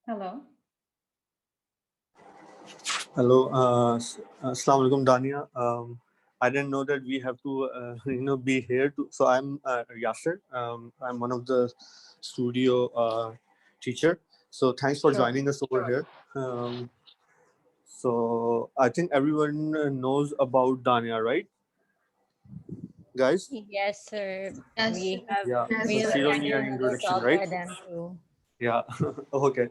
Hello. Hello, Assalamu alaikum, Daniah. I didn't know that we have to, be here. So I'm Yasser. I'm one of the studio teacher. So thanks for Sure. joining us over here. So I think everyone knows about Daniah, right, guys? Yes, sir. Yes. We have Yeah. we So have she don't need attended any another introduction, Tactile right? Garden too. Yeah. Okay.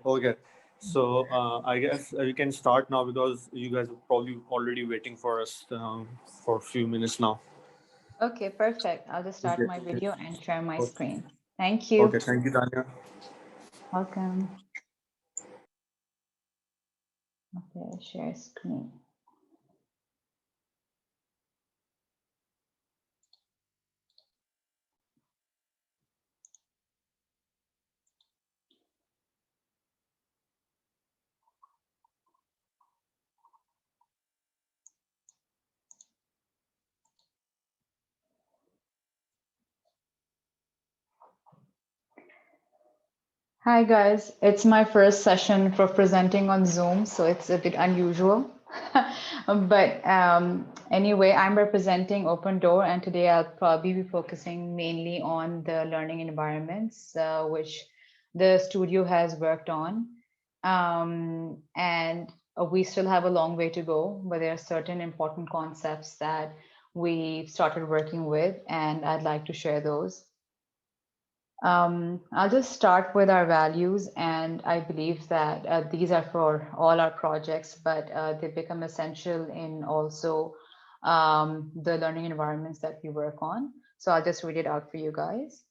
So I guess we can start now because you guys are probably already waiting for us for a few minutes now. Okay, perfect. I'll just start Okay. my video and share my Okay. screen. Thank Okay, you. thank you, Daniel. Welcome. Okay, share screen. Hi guys, it's my first session for presenting on Zoom, so it's a bit unusual. But anyway, I'm representing Open Door, and today I'll probably be focusing mainly on the learning environments, which the studio has worked on. And we still have a long way to go, but there are certain important concepts that we've started working with, and I'd like to share those. I'll just start with our values, and I believe that these are for all our projects, but they become essential in also the learning environments that we work on. So I'll just read it out for you guys.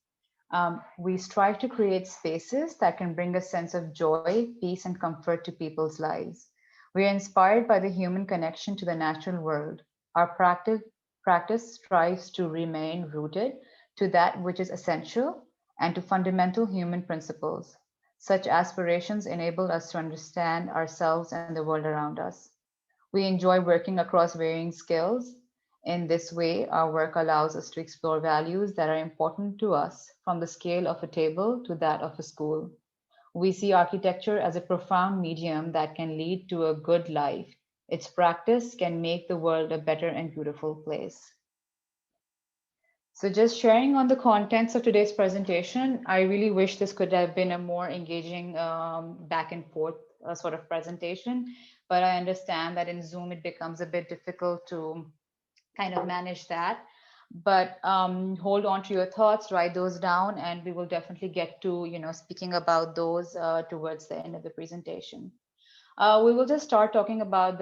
We strive to create spaces that can bring a sense of joy, peace, and comfort to people's lives. We are inspired by the human connection to the natural world. Our practice strives to remain rooted to that which is essential and to fundamental human principles. Such aspirations enable us to understand ourselves and the world around us. We enjoy working across varying skills. In this way, our work allows us to explore values that are important to us, from the scale of a table to that of a school. We see architecture as a profound medium that can lead to a good life. Its practice can make the world a better and beautiful place. So just sharing on the contents of today's presentation, I really wish this could have been a more engaging back and forth sort of presentation, but I understand that in Zoom it becomes a bit difficult to kind of manage that. But hold on to your thoughts, write those down, and we will definitely get to speaking about those towards the end of the presentation. We will just start talking about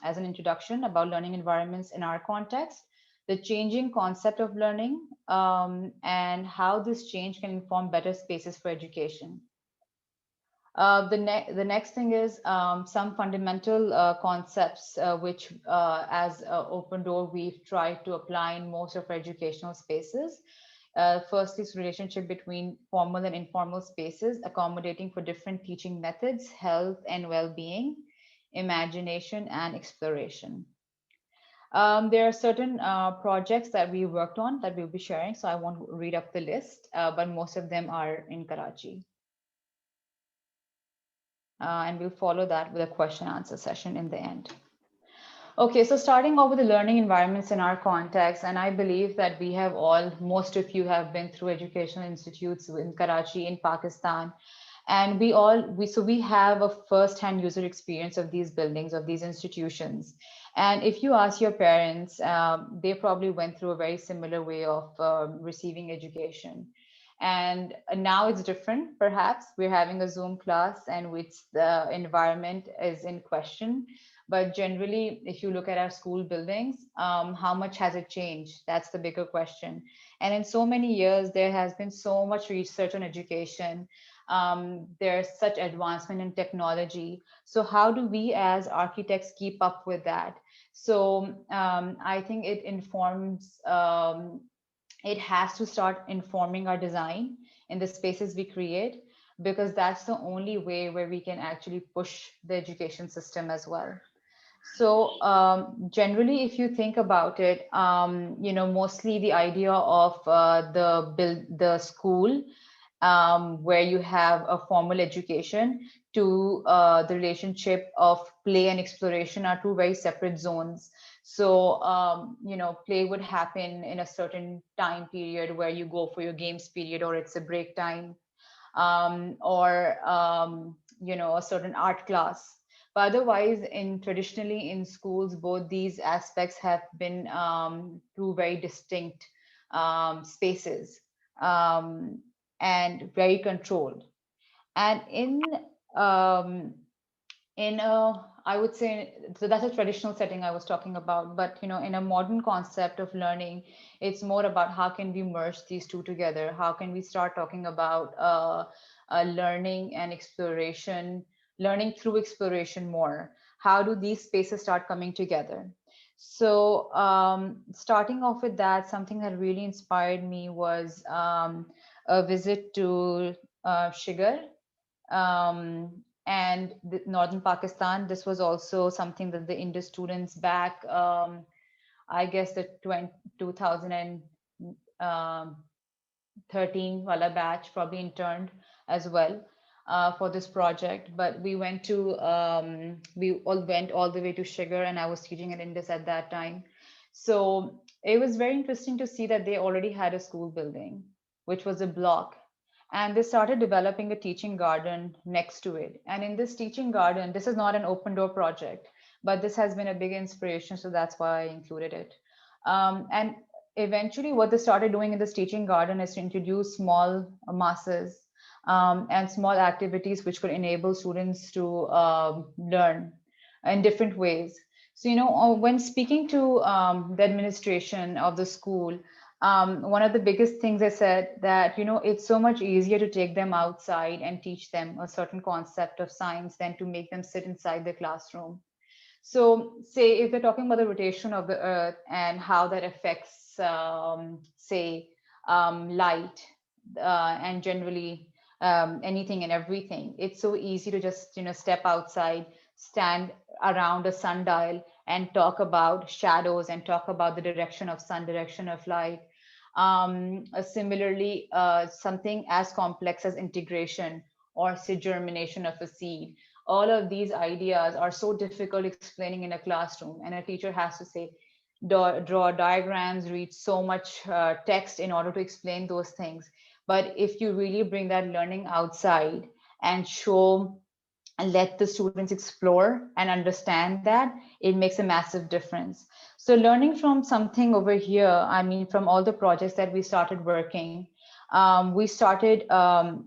as an introduction, about learning environments in our context, the changing concept of learning, and how this change can inform better spaces for education. The next thing is some fundamental concepts which, as Open Door, we've tried to apply in most of our educational spaces. First is relationship between formal and informal spaces, accommodating for different teaching methods, health and well-being, imagination and exploration. There are certain projects that we worked on that we'll be sharing, so I won't read up the list, but most of them are in Karachi. And we'll follow that with a question answer session in the end. Okay, so starting off with the learning environments in our context, and I believe that we have most of you have been through educational institutes in Karachi, in Pakistan, and we have a first-hand user experience of these buildings, of these institutions. And if you ask your parents, they probably went through a very similar way of receiving education. And now it's different. Perhaps we're having a Zoom class and which the environment is in question. But generally, if you look at our school buildings, how much has it changed? That's the bigger question. And in so many years, there has been so much research on education. There's such advancement in technology. So how do we as architects keep up with that? So I think it has to start informing our design in the spaces we create, because that's the only way where we can actually push the education system as well. So generally, if you think about it, mostly the idea of the school where you have a formal education to the relationship of play and exploration are two very separate zones. So, play would happen in a certain time period where you go for your games period, or it's a break time, or a certain art class. But otherwise, in traditionally in schools, both these aspects have been two very distinct spaces, um, and very controlled. And um, in a, I would say, so that's a traditional setting I was talking about, but in a modern concept of learning, it's more about how can we merge these two together, how can we start talking about learning and exploration, learning through exploration more, how do these spaces start coming together. So starting off with that, something that really inspired me was a visit to Shigar, and northern Pakistan. This was also something that the Indus students back, I guess the 2013 wala batch probably interned as well for this project. But we all went all the way to Sugar, and I was teaching at Indus at that time. So it was very interesting to see that they already had a school building, which was a block, and they started developing a teaching garden next to it. And in this teaching garden, this is not an open door project, but this has been a big inspiration, so that's why I included it. And eventually what they started doing in this teaching garden is to introduce small masses, and small activities which could enable students to learn in different ways. So, when speaking to the administration of the school, one of the biggest things I said that, it's so much easier to take them outside and teach them a certain concept of science than to make them sit inside the classroom. So, say if we're talking about the rotation of the Earth and how that affects, say, light, and generally anything and everything, it's so easy to just step outside, stand around a sundial, and talk about shadows and talk about the direction of sun, direction of light. Similarly, something as complex as integration, or say germination of a seed, all of these ideas are so difficult explaining in a classroom, and a teacher has to say draw diagrams, read so much text in order to explain those things. But if you really bring that learning outside and show and let the students explore and understand that, it makes a massive difference. So learning from something over here, I mean, from all the projects that we started working, we started to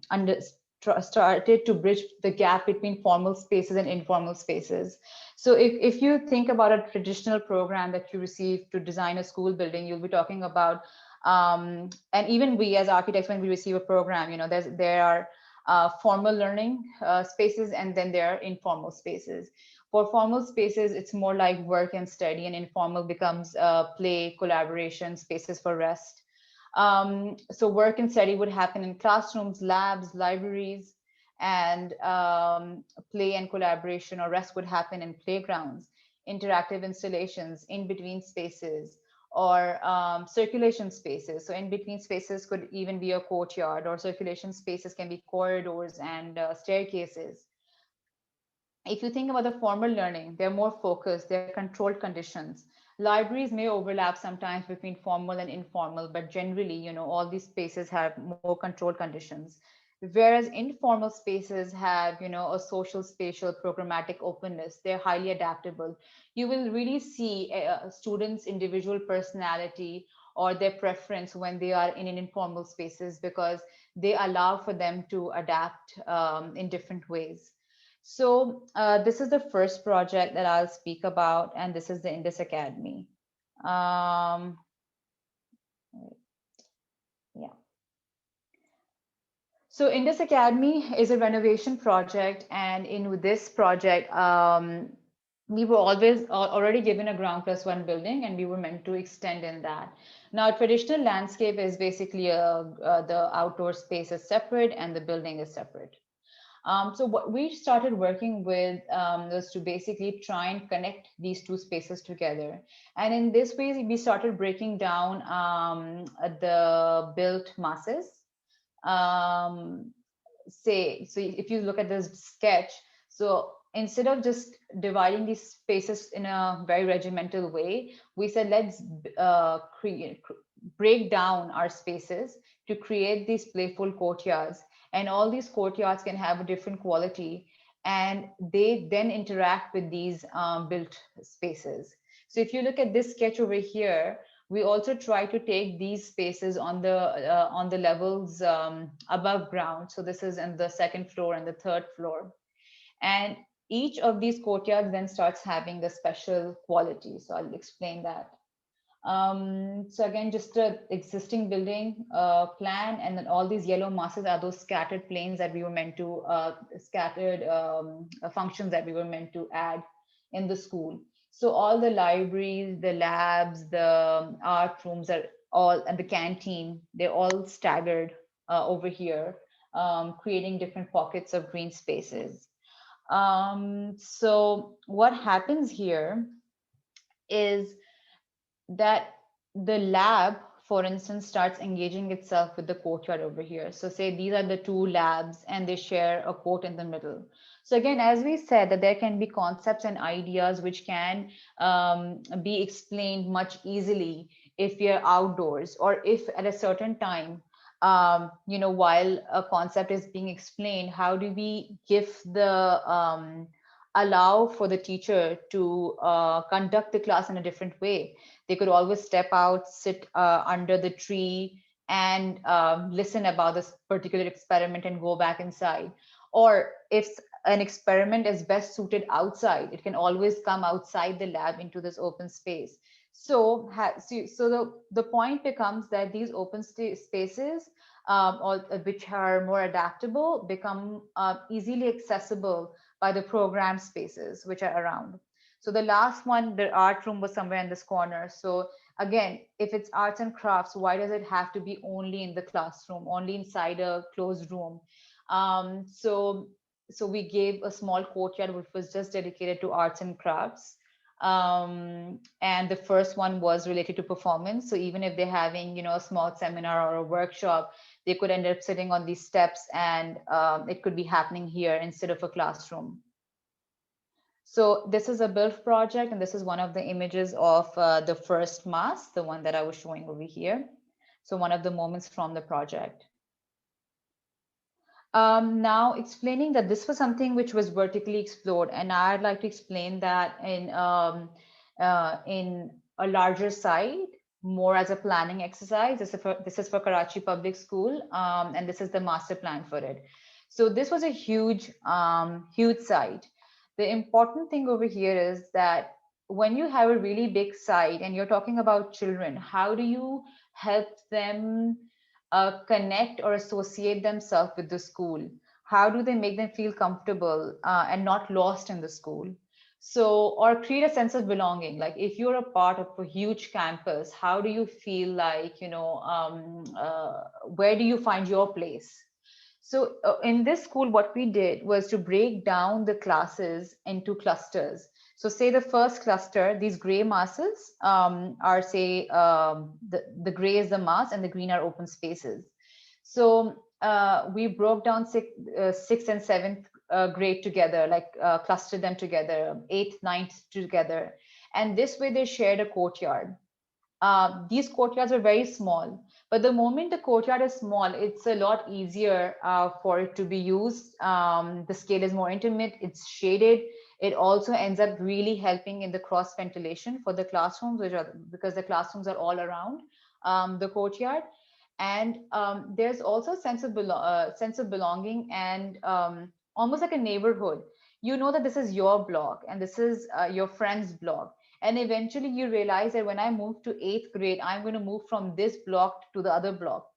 bridge the gap between formal spaces and informal spaces. So if you think about a traditional program that you receive to design a school building, you'll be talking about, and even we as architects, when we receive a program, there are formal learning spaces, and then there are informal spaces. For formal spaces, it's more like work and study, and informal becomes play, collaboration, spaces for rest. So work and study would happen in classrooms, labs, libraries, and play and collaboration or rest would happen in playgrounds, interactive installations, in between spaces, or circulation spaces. So in between spaces could even be a courtyard, or circulation spaces can be corridors and staircases. If you think about the formal learning, they're more focused, they're controlled conditions. Libraries may overlap sometimes between formal and informal, but generally, all these spaces have more controlled conditions. Whereas informal spaces have, a social, spatial, programmatic openness. They're highly adaptable. You will really see a student's individual personality or their preference when they are in an informal spaces, because they allow for them to adapt in different ways. So this is the first project that I'll speak about, and this is the Indus Academy. Um, yeah. So Indus Academy is a renovation project, and in this project, we were already given a ground plus one building, and we were meant to extend in that. Now, traditional landscape is basically the outdoor space is separate and the building is separate. So what we started working with was to basically try and connect these two spaces together. And in this way, we started breaking down the built masses. um, say, so if you look at this sketch, so instead of just dividing these spaces in a very regimental way, we said let's break down our spaces to create these playful courtyards, and all these courtyards can have a different quality, and they then interact with these built spaces. So if you look at this sketch over here, we also try to take these spaces on the levels above ground. So this is in the second floor and the third floor, and each of these courtyards then starts having a special quality. So I'll explain that. So again, just a existing building plan, and then all these yellow masses are those scattered planes that we were meant to scattered functions that we were meant to add in the school. So all the libraries, the labs, the art rooms are all, and the canteen, they're all staggered over here, creating different pockets of green spaces. So what happens here is that the lab, for instance, starts engaging itself with the courtyard over here. So say these are the two labs and they share a court in the middle. So again, as we said, that there can be concepts and ideas which can be explained much easily if we are outdoors, or if at a certain time, while a concept is being explained, how do we give the allow for the teacher to conduct the class in a different way. They could always step out, sit under the tree, and listen about this particular experiment and go back inside. Or if an experiment is best suited outside, it can always come outside the lab into this open space. So, the point becomes that these open spaces, which are more adaptable, become easily accessible by the program spaces which are around. So the last one, the art room, was somewhere in this corner. So again, if it's arts and crafts, why does it have to be only in the classroom, only inside a closed room? So we gave a small courtyard which was just dedicated to arts and crafts. And the first one was related to performance. So even if they're having, a small seminar or a workshop, they could end up sitting on these steps, and it could be happening here instead of a classroom. So this is a build project, and this is one of the images of the first mass, the one that I was showing over here. So one of the moments from the project. Now explaining that this was something which was vertically explored, and I'd like to explain that in a larger site, more as a planning exercise. This is for Karachi Public School, and this is the master plan for it. So this was a huge, huge site. The important thing over here is that when you have a really big site and you're talking about children, how do you help them connect or associate themselves with the school? How do they make them feel comfortable and not lost in the school? So, or create a sense of belonging. Like if you're a part of a huge campus, how do you feel like, where do you find your place? So in this school, what we did was to break down the classes into clusters. So say the first cluster, these gray masses are say the gray is the mass and the green are open spaces. So we broke down sixth and seventh grade together, like clustered them together, eighth, ninth together. And this way they shared a courtyard. These courtyards are very small, but the moment the courtyard is small, it's a lot easier for it to be used. The scale is more intimate, it's shaded. It also ends up really helping in the cross ventilation for the classrooms, because the classrooms are all around the courtyard. And there's also a sense of belonging, and almost like a neighborhood. You know that this is your block and this is your friend's block, and eventually you realize that when I move to eighth grade, I'm going to move from this block to the other block.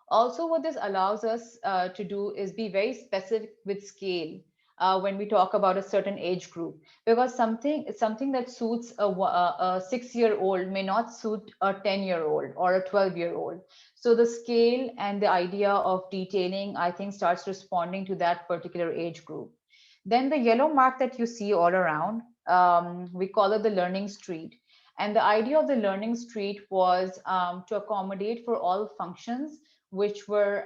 Also, what this allows us to do is be very specific with scale when we talk about a certain age group, because something that suits a 6-year-old may not suit a 10-year-old or a 12-year-old. So the scale and the idea of detailing, I think, starts responding to that particular age group. Then the yellow mark that you see all around, we call it the learning street. And the idea of the learning street was to accommodate for all functions which were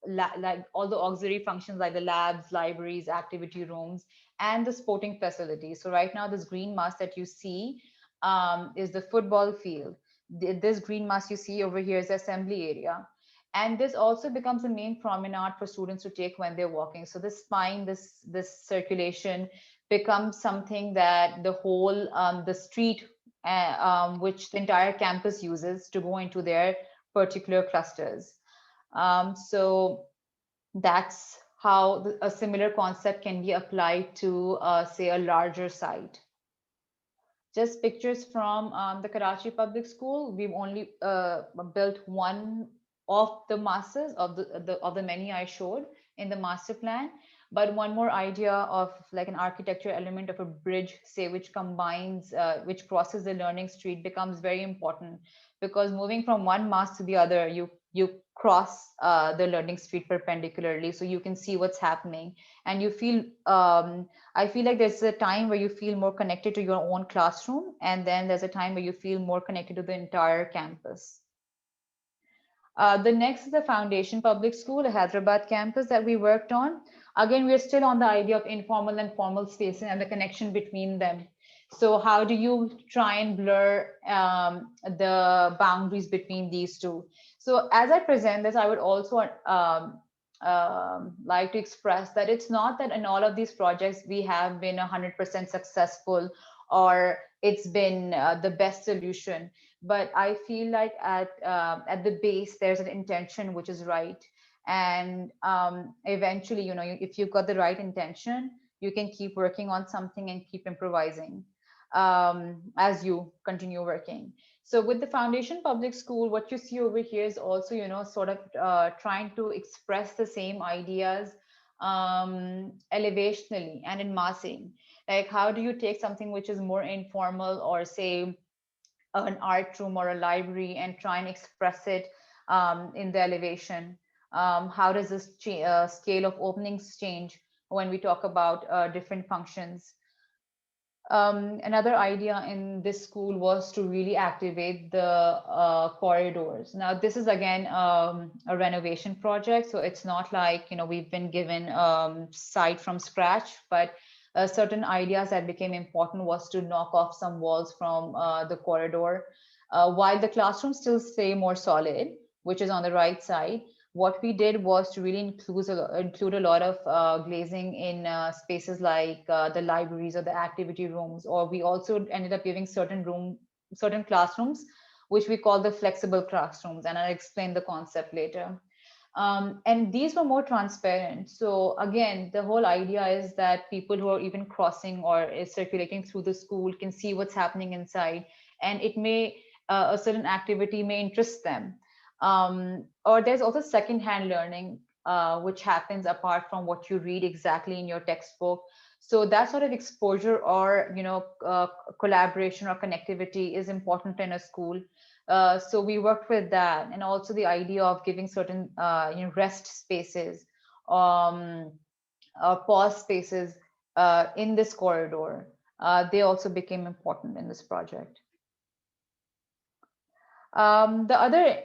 like all the auxiliary functions like the labs, libraries, activity rooms, and the sporting facilities. So right now, this green mass that you see is the football field. This green mass you see over here is the assembly area. And this also becomes a main promenade for students to take when they're walking. So this spine, this circulation becomes something that the whole the street, which the entire campus uses to go into their particular clusters. So that's how a similar concept can be applied to, say, a larger site. Just pictures from the Karachi Public School. We've only built one of the masses of the many I showed in the master plan. But one more idea of like an architecture element of a bridge, say, which combines, which crosses the learning street becomes very important, because moving from one mass to the other, you cross the learning street perpendicularly, so you can see what's happening, and you feel I feel like there's a time where you feel more connected to your own classroom, and then there's a time where you feel more connected to the entire campus. The next is the Foundation Public School, a Hyderabad campus that we worked on. Again, we're still on the idea of informal and formal spaces and the connection between them. So, how do you try and blur the boundaries between these two? So, as I present this, I would also like to express that it's not that in all of these projects we have been 100% successful, or it's been the best solution, but I feel like at the base there's an intention which is right, and eventually, if you've got the right intention, you can keep working on something and keep improvising as you continue working. So with the Foundation Public School, what you see over here is also, sort of trying to express the same ideas elevationally and in massing. Like, how do you take something which is more informal, or say an art room or a library, and try and express it in the elevation? How does this scale of openings change when we talk about different functions? Another idea in this school was to really activate the corridors. Now, this is again a renovation project, so it's not like we've been given site from scratch, but certain ideas that became important was to knock off some walls from the corridor, while the classrooms still stay more solid, which is on the right side. What we did was to really include a lot of glazing in spaces like the libraries or the activity rooms, or we also ended up giving certain classrooms, which we call the flexible classrooms, and I'll explain the concept later. And these were more transparent. So again, the whole idea is that people who are even crossing or is circulating through the school can see what's happening inside, and it may a certain activity may interest them. Or there's also secondhand learning, which happens apart from what you read exactly in your textbook. So that sort of exposure, or collaboration or connectivity is important in a school. So we worked with that, and also the idea of giving certain rest spaces, um, pause spaces in this corridor. They also became important in this project. The other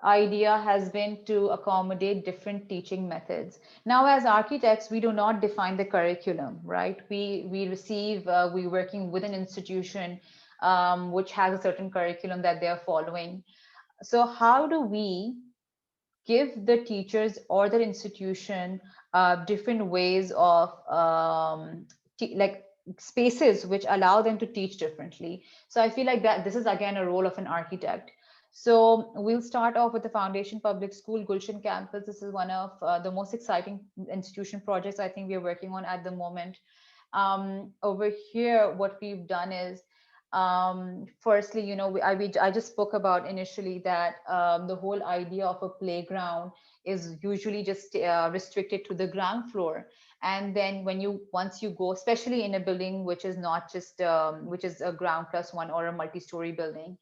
idea has been to accommodate different teaching methods. Now, as architects, we do not define the curriculum, right? We're working with an institution which has a certain curriculum that they are following. So how do we give the teachers or the institution different ways of like spaces which allow them to teach differently? So I feel like that this is again a role of an architect. So we'll start off with the Foundation Public School Gulshan campus. This is one of the most exciting institution projects I think we are working on at the moment. Over here, what we've done is, firstly, I just spoke about initially that the whole idea of a playground is usually just restricted to the ground floor. And then once you go, especially in a building which is not just which is a ground plus one or a multi-story building,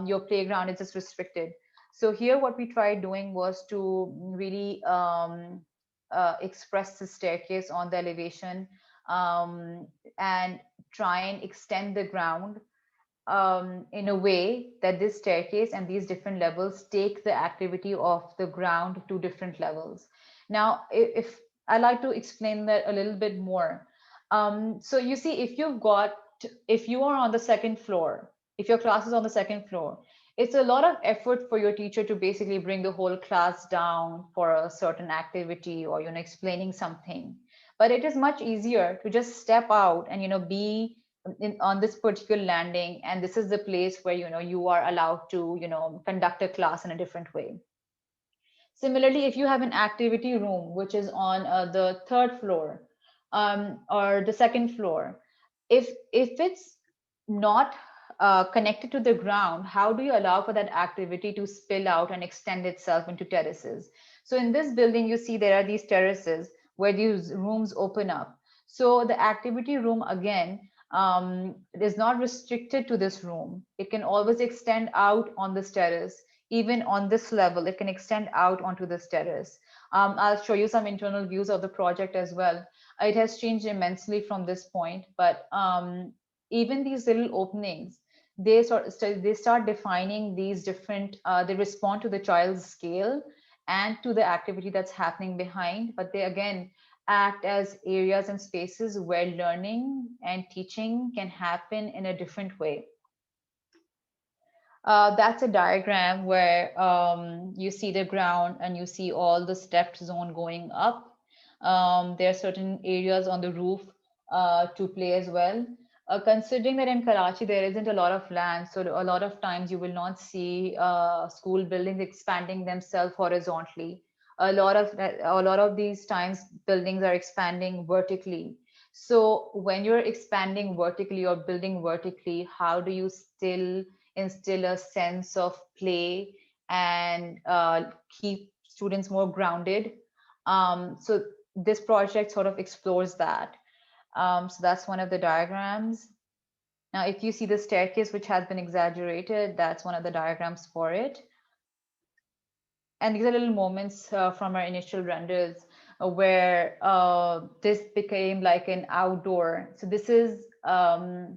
your playground is just restricted. So here, what we tried doing was to really express the staircase on the elevation, and try and extend the ground in a way that this staircase and these different levels take the activity of the ground to different levels. Now, if I like to explain that a little bit more. So you see, if you are on the second floor, if your class is on the second floor, it's a lot of effort for your teacher to basically bring the whole class down for a certain activity or, explaining something. But it is much easier to just step out and, be on this particular landing, and this is the place where, you are allowed to, conduct a class in a different way. Similarly, if you have an activity room which is on the third floor, or the second floor, if it's not connected to the ground, how do you allow for that activity to spill out and extend itself into terraces? So in this building, you see there are these terraces where these rooms open up. So the activity room, again, is not restricted to this room. It can always extend out on this terrace. Even on this level, it can extend out onto this terrace. I'll show you some internal views of the project as well. It has changed immensely from this point, but even these little openings, they start defining these different, they respond to the child's scale and to the activity that's happening behind, but they again act as areas and spaces where learning and teaching can happen in a different way. That's a diagram where you see the ground and you see all the stepped zone going up. There are certain areas on the roof to play as well. Considering that in Karachi there isn't a lot of land, so a lot of times you will not see school buildings expanding themselves horizontally. A lot of these times buildings are expanding vertically. So when you're expanding vertically or building vertically, how do you still instill a sense of play and keep students more grounded? So this project sort of explores that. So that's one of the diagrams. Now, if you see the staircase, which has been exaggerated, that's one of the diagrams for it. And these are little moments from our initial renders where this became like an outdoor. So this is, I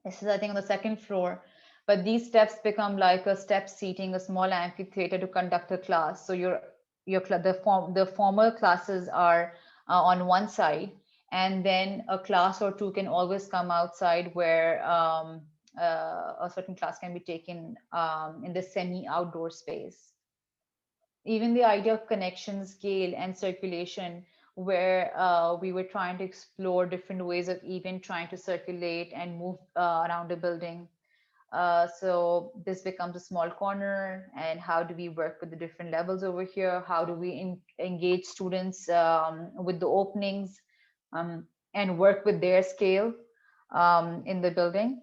think, on the second floor, but these steps become like a step seating, a small amphitheater to conduct a class. So the formal classes are on one side, and then a class or two can always come outside where a certain class can be taken in the semi-outdoor space. Even the idea of connection, scale, and circulation, where we were trying to explore different ways of even trying to circulate and move around a building. So this becomes a small corner, and how do we work with the different levels over here? How do we engage students with the openings and work with their scale in the building?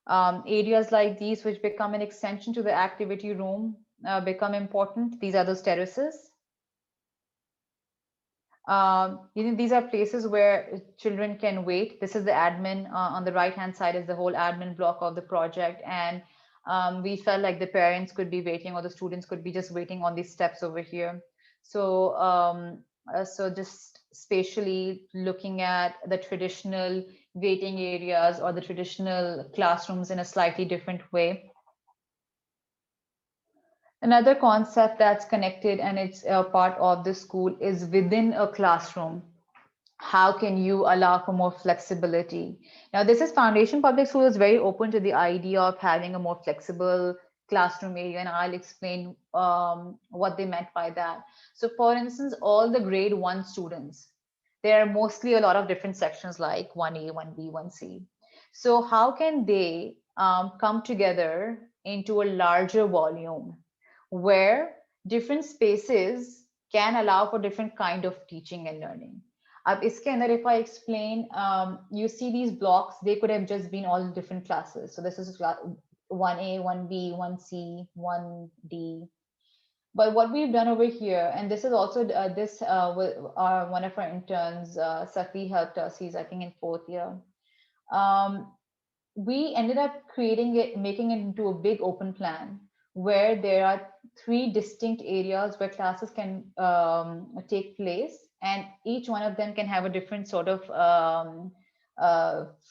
Areas like these, which become an extension to the activity room, become important. These are those terraces. These are places where children can wait. This is the admin. On the right hand side is the whole admin block of the project. And we felt like the parents could be waiting, or the students could be just waiting on these steps over here. So just spatially looking at the traditional waiting areas or the traditional classrooms in a slightly different way. Another concept that's connected and it's a part of the school is within a classroom. How can you allow for more flexibility? Now, this is Foundation Public School is very open to the idea of having a more flexible classroom area, and I'll explain what they meant by that. So, for instance, all the grade 1 students, there are mostly a lot of different sections like 1A, 1B, 1C. So, how can they come together into a larger volume where different spaces can allow for different kind of teaching and learning? अब इसके अंदर if I explain, you see these blocks, they could have just been all different classes. So this is 1A, 1B, 1C, 1D. But what we've done over here, and this is also one of our interns, Safi, helped us. He's, I think, in 4th year. We ended up making it into a big open plan where there are 3 distinct areas where classes can take place, and each one of them can have a different sort of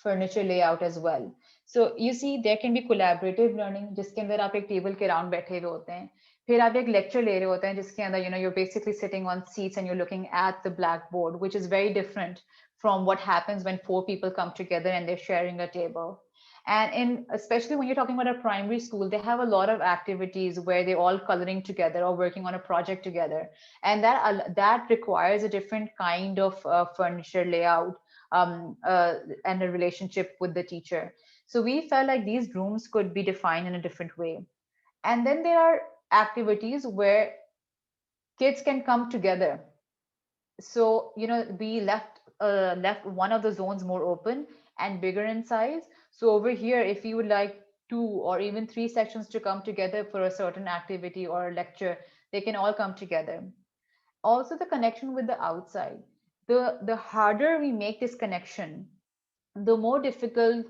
furniture layout as well. So you see there can be collaborative learning जिसके अंदर आप एक table के round बैठे हुए होते हैं, फिर आप एक लेक्चर ले रहे होते हैं जिसके अंदर you're basically sitting on seats and you're looking at the blackboard, which is very different from what happens when four people come together and they're sharing a table. And in especially when you're talking about a primary school, they have a lot of activities where they're all coloring together or working on a project together, and that requires a different kind of furniture layout, and a relationship with the teacher. So we felt like these rooms could be defined in a different way. And then there are activities where kids can come together. So we left one of the zones more open and bigger in size. So over here, if you would like two or even three sections to come together for a certain activity or a lecture, they can all come together. Also, the connection with the outside. The harder we make this connection, the more difficult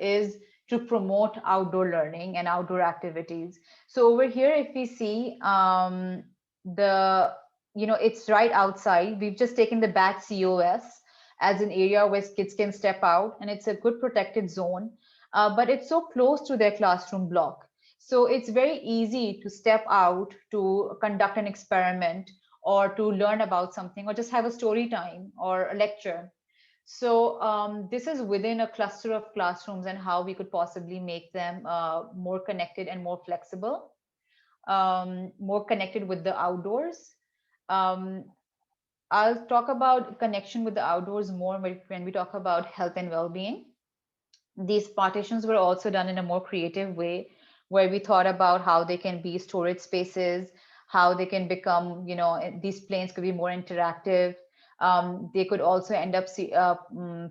is to promote outdoor learning and outdoor activities. So over here, if we see the, it's right outside. We've just taken the back COS as an area where kids can step out, and it's a good protected zone, but it's so close to their classroom block. So it's very easy to step out to conduct an experiment or to learn about something or just have a story time or a lecture. So this is within a cluster of classrooms and how we could possibly make them more connected and more flexible, more connected with the outdoors. Um, I'll talk about connection with the outdoors more when we talk about health and well-being. These partitions were also done in a more creative way, where we thought about how they can be storage spaces, how they can become, these planes could be more interactive. They could also end up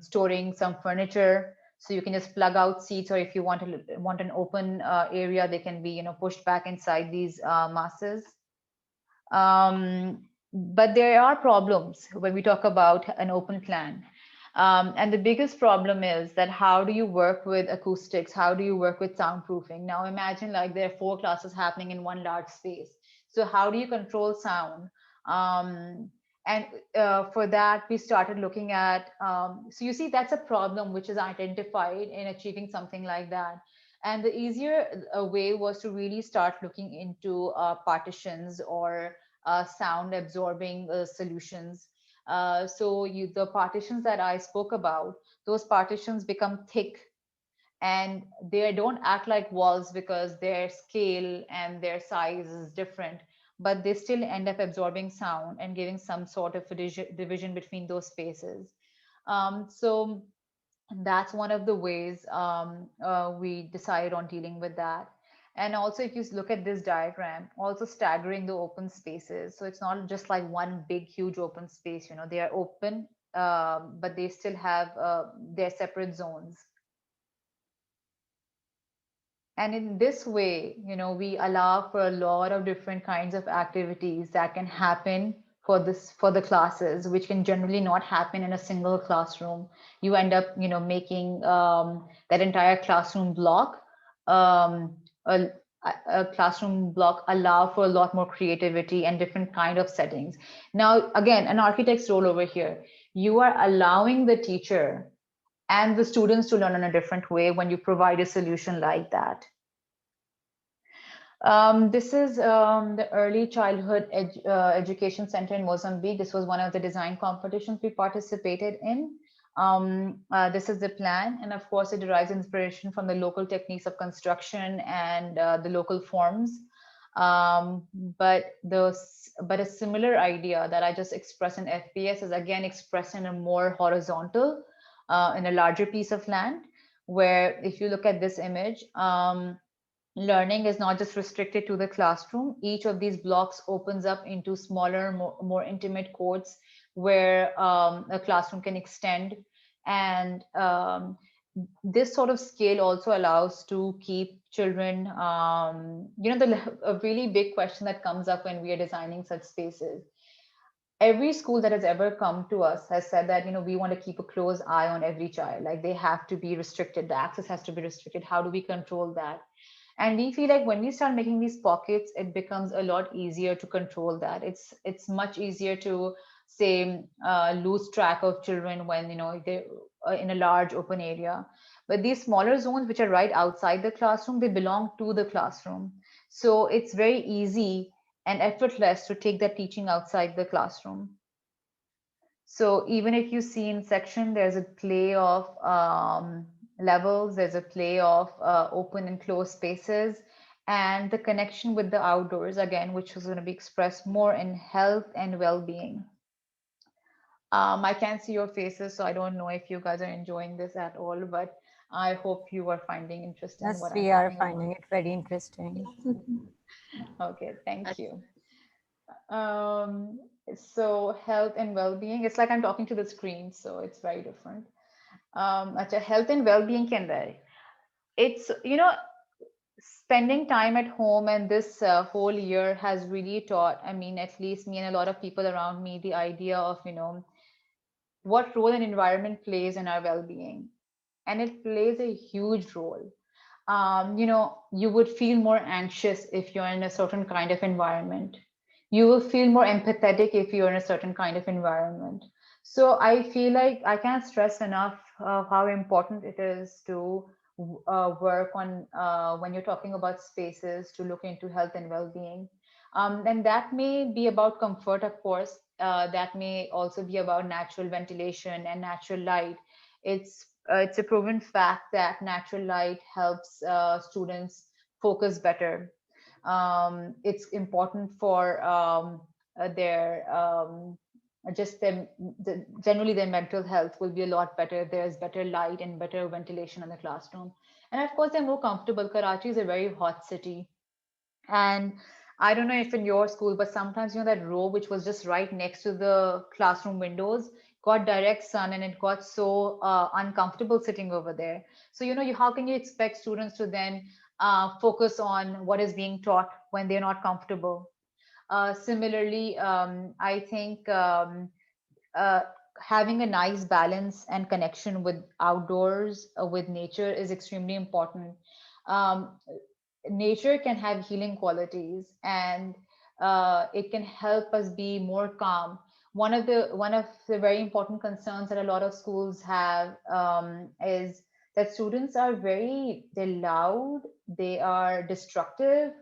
storing some furniture. So you can just plug out seats, or if you want an open area, they can be, pushed back inside these masses. But there are problems when we talk about an open plan. And the biggest problem is that how do you work with acoustics? How do you work with soundproofing? Now imagine like there are four classes happening in one large space. So how do you control sound? And for that, we started looking at, so you see, that's a problem which is identified in achieving something like that. And the easier way was to really start looking into partitions or sound absorbing solutions. The partitions that I spoke about, those partitions become thick, and they don't act like walls because their scale and their size is different, but they still end up absorbing sound and giving some sort of a division between those spaces. So that's one of the ways we decided on dealing with that. And also, if you look at this diagram, also staggering the open spaces. So it's not just like one big, huge open space, they are open, but they still have their separate zones. And in this way, we allow for a lot of different kinds of activities that can happen for the classes, which can generally not happen in a single classroom. You end up, making that entire classroom block, um, a, a classroom block allow for a lot more creativity and different kind of settings. Now, again, an architect's role over here, you are allowing the teacher and the students to learn in a different way when you provide a solution like that. This is the Early Childhood Education Center in Mozambique. This was one of the design competitions we participated in. This is the plan, and of course, it derives inspiration from the local techniques of construction and the local forms. But a similar idea that I just expressed in FPS is again expressed in a more horizontal, in a larger piece of land, where if you look at this image, learning is not just restricted to the classroom. Each of these blocks opens up into smaller, more intimate courts where a classroom can extend. And this sort of scale also allows to keep children, a really big question that comes up when we are designing such spaces. Every school that has ever come to us has said that, we want to keep a close eye on every child. Like they have to be restricted. The access has to be restricted. How do we control that? And we feel like when we start making these pockets, it becomes a lot easier to control that. It's much easier to say lose track of children when they're in a large open area. But these smaller zones, which are right outside the classroom, they belong to the classroom. So it's very easy and effortless to take that teaching outside the classroom. So even if you see in section, there's a play of levels, there's a play of open and closed spaces, and the connection with the outdoors again, which is going to be expressed more in health and well-being. I can't see your faces, so I don't know if you guys are enjoying this at all, but I hope you are finding interest in Yes, what I'm we are talking about. finding it very interesting. Okay, thank you. Um, so health and well-being, it's like I'm talking to the screen, so it's very different. Acha, health and well-being can vary. It's, spending time at home and this whole year has really taught, I mean, at least me and a lot of people around me, the idea of, what role an environment plays in our well-being. And it plays a huge role. You would feel more anxious if you're in a certain kind of environment. You will feel more empathetic if you're in a certain kind of environment. So I feel like I can't stress enough how important it is to work on when you're talking about spaces to look into health and well-being. And that may be about comfort, of course. That may also be about natural ventilation and natural light. It's a proven fact that natural light helps students focus better. It's important for their just them generally their mental health will be a lot better if there's better light and better ventilation in the classroom. And of course, they're more comfortable. Karachi is a very hot city, and I don't know if in your school, but sometimes, that row which was just right next to the classroom windows got direct sun and it got so uncomfortable sitting over there. So, how can you expect students to then focus on what is being taught when they're not comfortable? Similarly, I think uh, having a nice balance and connection with outdoors, with nature is extremely important. Um, Nature can have healing qualities, and it can help us be more calm. One of the very important concerns that a lot of schools have is that students are they're loud, they are destructive,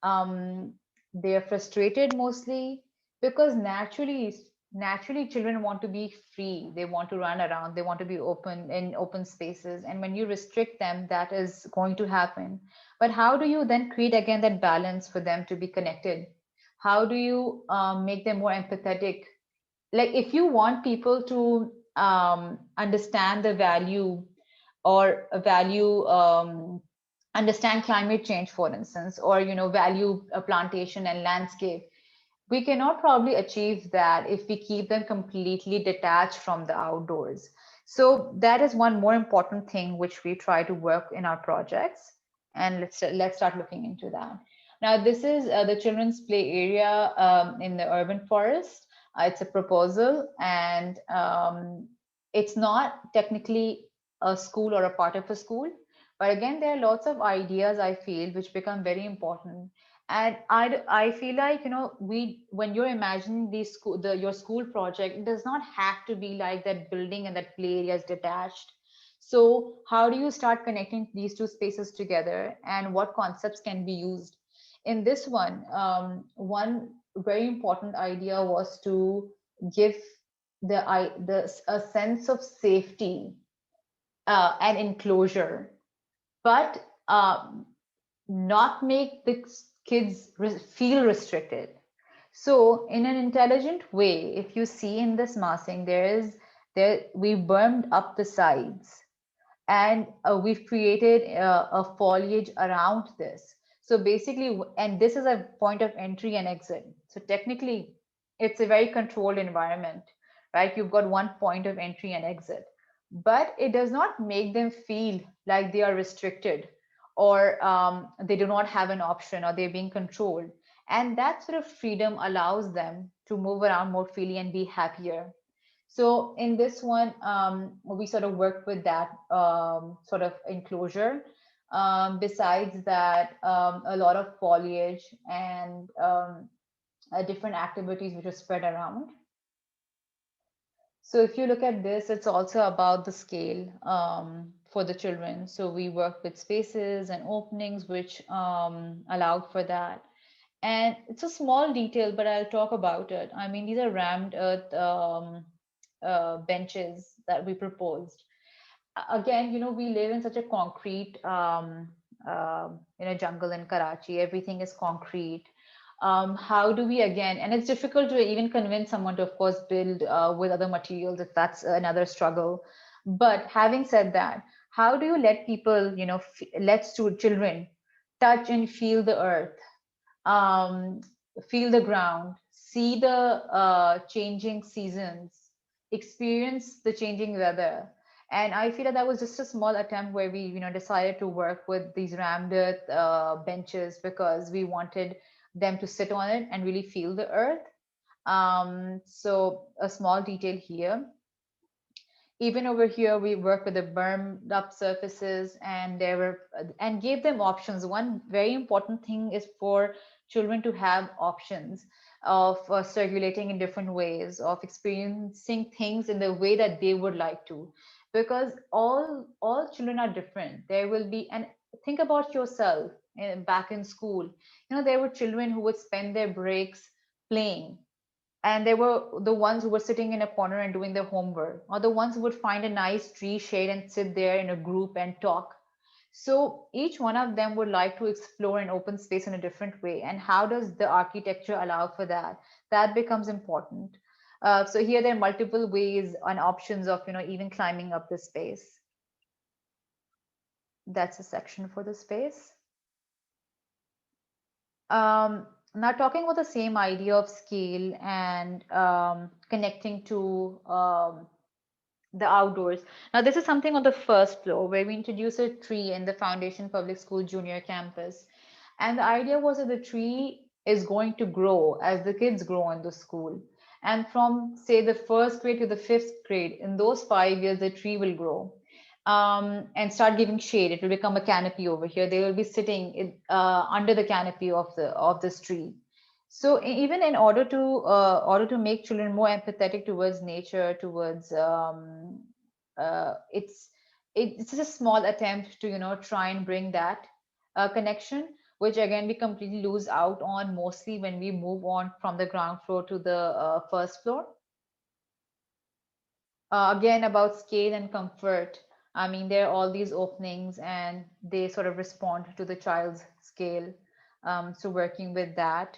um, they are frustrated mostly because naturally children want to be free, they want to run around, they want to be open in open spaces, and when you restrict them, that is going to happen. But how do you then create again that balance for them to be connected? How do you make them more empathetic? Like if you want people to understand the value or value understand climate change, for instance, or value a plantation and landscape, we cannot probably achieve that if we keep them completely detached from the outdoors. So that is one more important thing which we try to work in our projects, and let's start looking into that. Now this is the children's play area in the urban forest. It's a proposal, and it's not technically a school or a part of a school, but again there are lots of ideas I feel which become very important. And I feel like, when you're imagining your school project, it does not have to be like that building and that play area is detached. So how do you start connecting these two spaces together, and what concepts can be used? In this one very important idea was to give the a sense of safety and enclosure, but not make the kids feel restricted. So, in an intelligent way, if you see in this massing, there we burned up the sides, and we've created a foliage around this. So basically, and this is a point of entry and exit. So technically, it's a very controlled environment, right? You've got one point of entry and exit, but it does not make them feel like they are restricted, or they do not have an option, or they're being controlled. And that sort of freedom allows them to move around more freely and be happier. So in this one, we sort of worked with that sort of enclosure. Besides that, a lot of foliage and different activities which are spread around. So if you look at this, it's also about the scale. for the children. So we work with spaces and openings which allowed for that. And it's a small detail, but I'll talk about it. I mean, these are rammed earth benches that we proposed. Again, we live in such a concrete, jungle in Karachi. Everything is concrete. How do we again? And it's difficult to even convince someone to, of course, build with other materials if that's another struggle. But having said that, how do you let people, children touch and feel the earth? um, Feel the ground, see the changing seasons, experience the changing weather. And I feel that was just a small attempt where we, decided to work with these rammed earth benches because we wanted them to sit on it and really feel the earth. So a small detail here. Even over here, we work with the burned up surfaces, and there were and gave them options. One very important thing is for children to have options of circulating in different ways, of experiencing things in the way that they would like to, because all children are different. There will be, and think about yourself back in school. There were children who would spend their breaks playing, and they were the ones who were sitting in a corner and doing their homework, or the ones who would find a nice tree shade and sit there in a group and talk. So each one of them would like to explore an open space in a different way. And how does the architecture allow for that? That becomes important. So here there are multiple ways and options of even climbing up the space. That's a section for the space. Now, talking about the same idea of scale and connecting to the outdoors. Now, this is something on the first floor where we introduce a tree in the Foundation Public School Junior Campus. And the idea was that the tree is going to grow as the kids grow in the school. And from, say, the first grade to the fifth grade, in those 5 years, the tree will grow and start giving shade. It will become a canopy over here. They will be sitting under the canopy of this tree. So even in order to make children more empathetic towards nature, towards it's it's just a small attempt to try and bring that connection, which again we completely lose out on mostly when we move on from the ground floor to the first floor. Again, about scale and comfort. I mean, there are all these openings and they sort of respond to the child's scale. So working with that.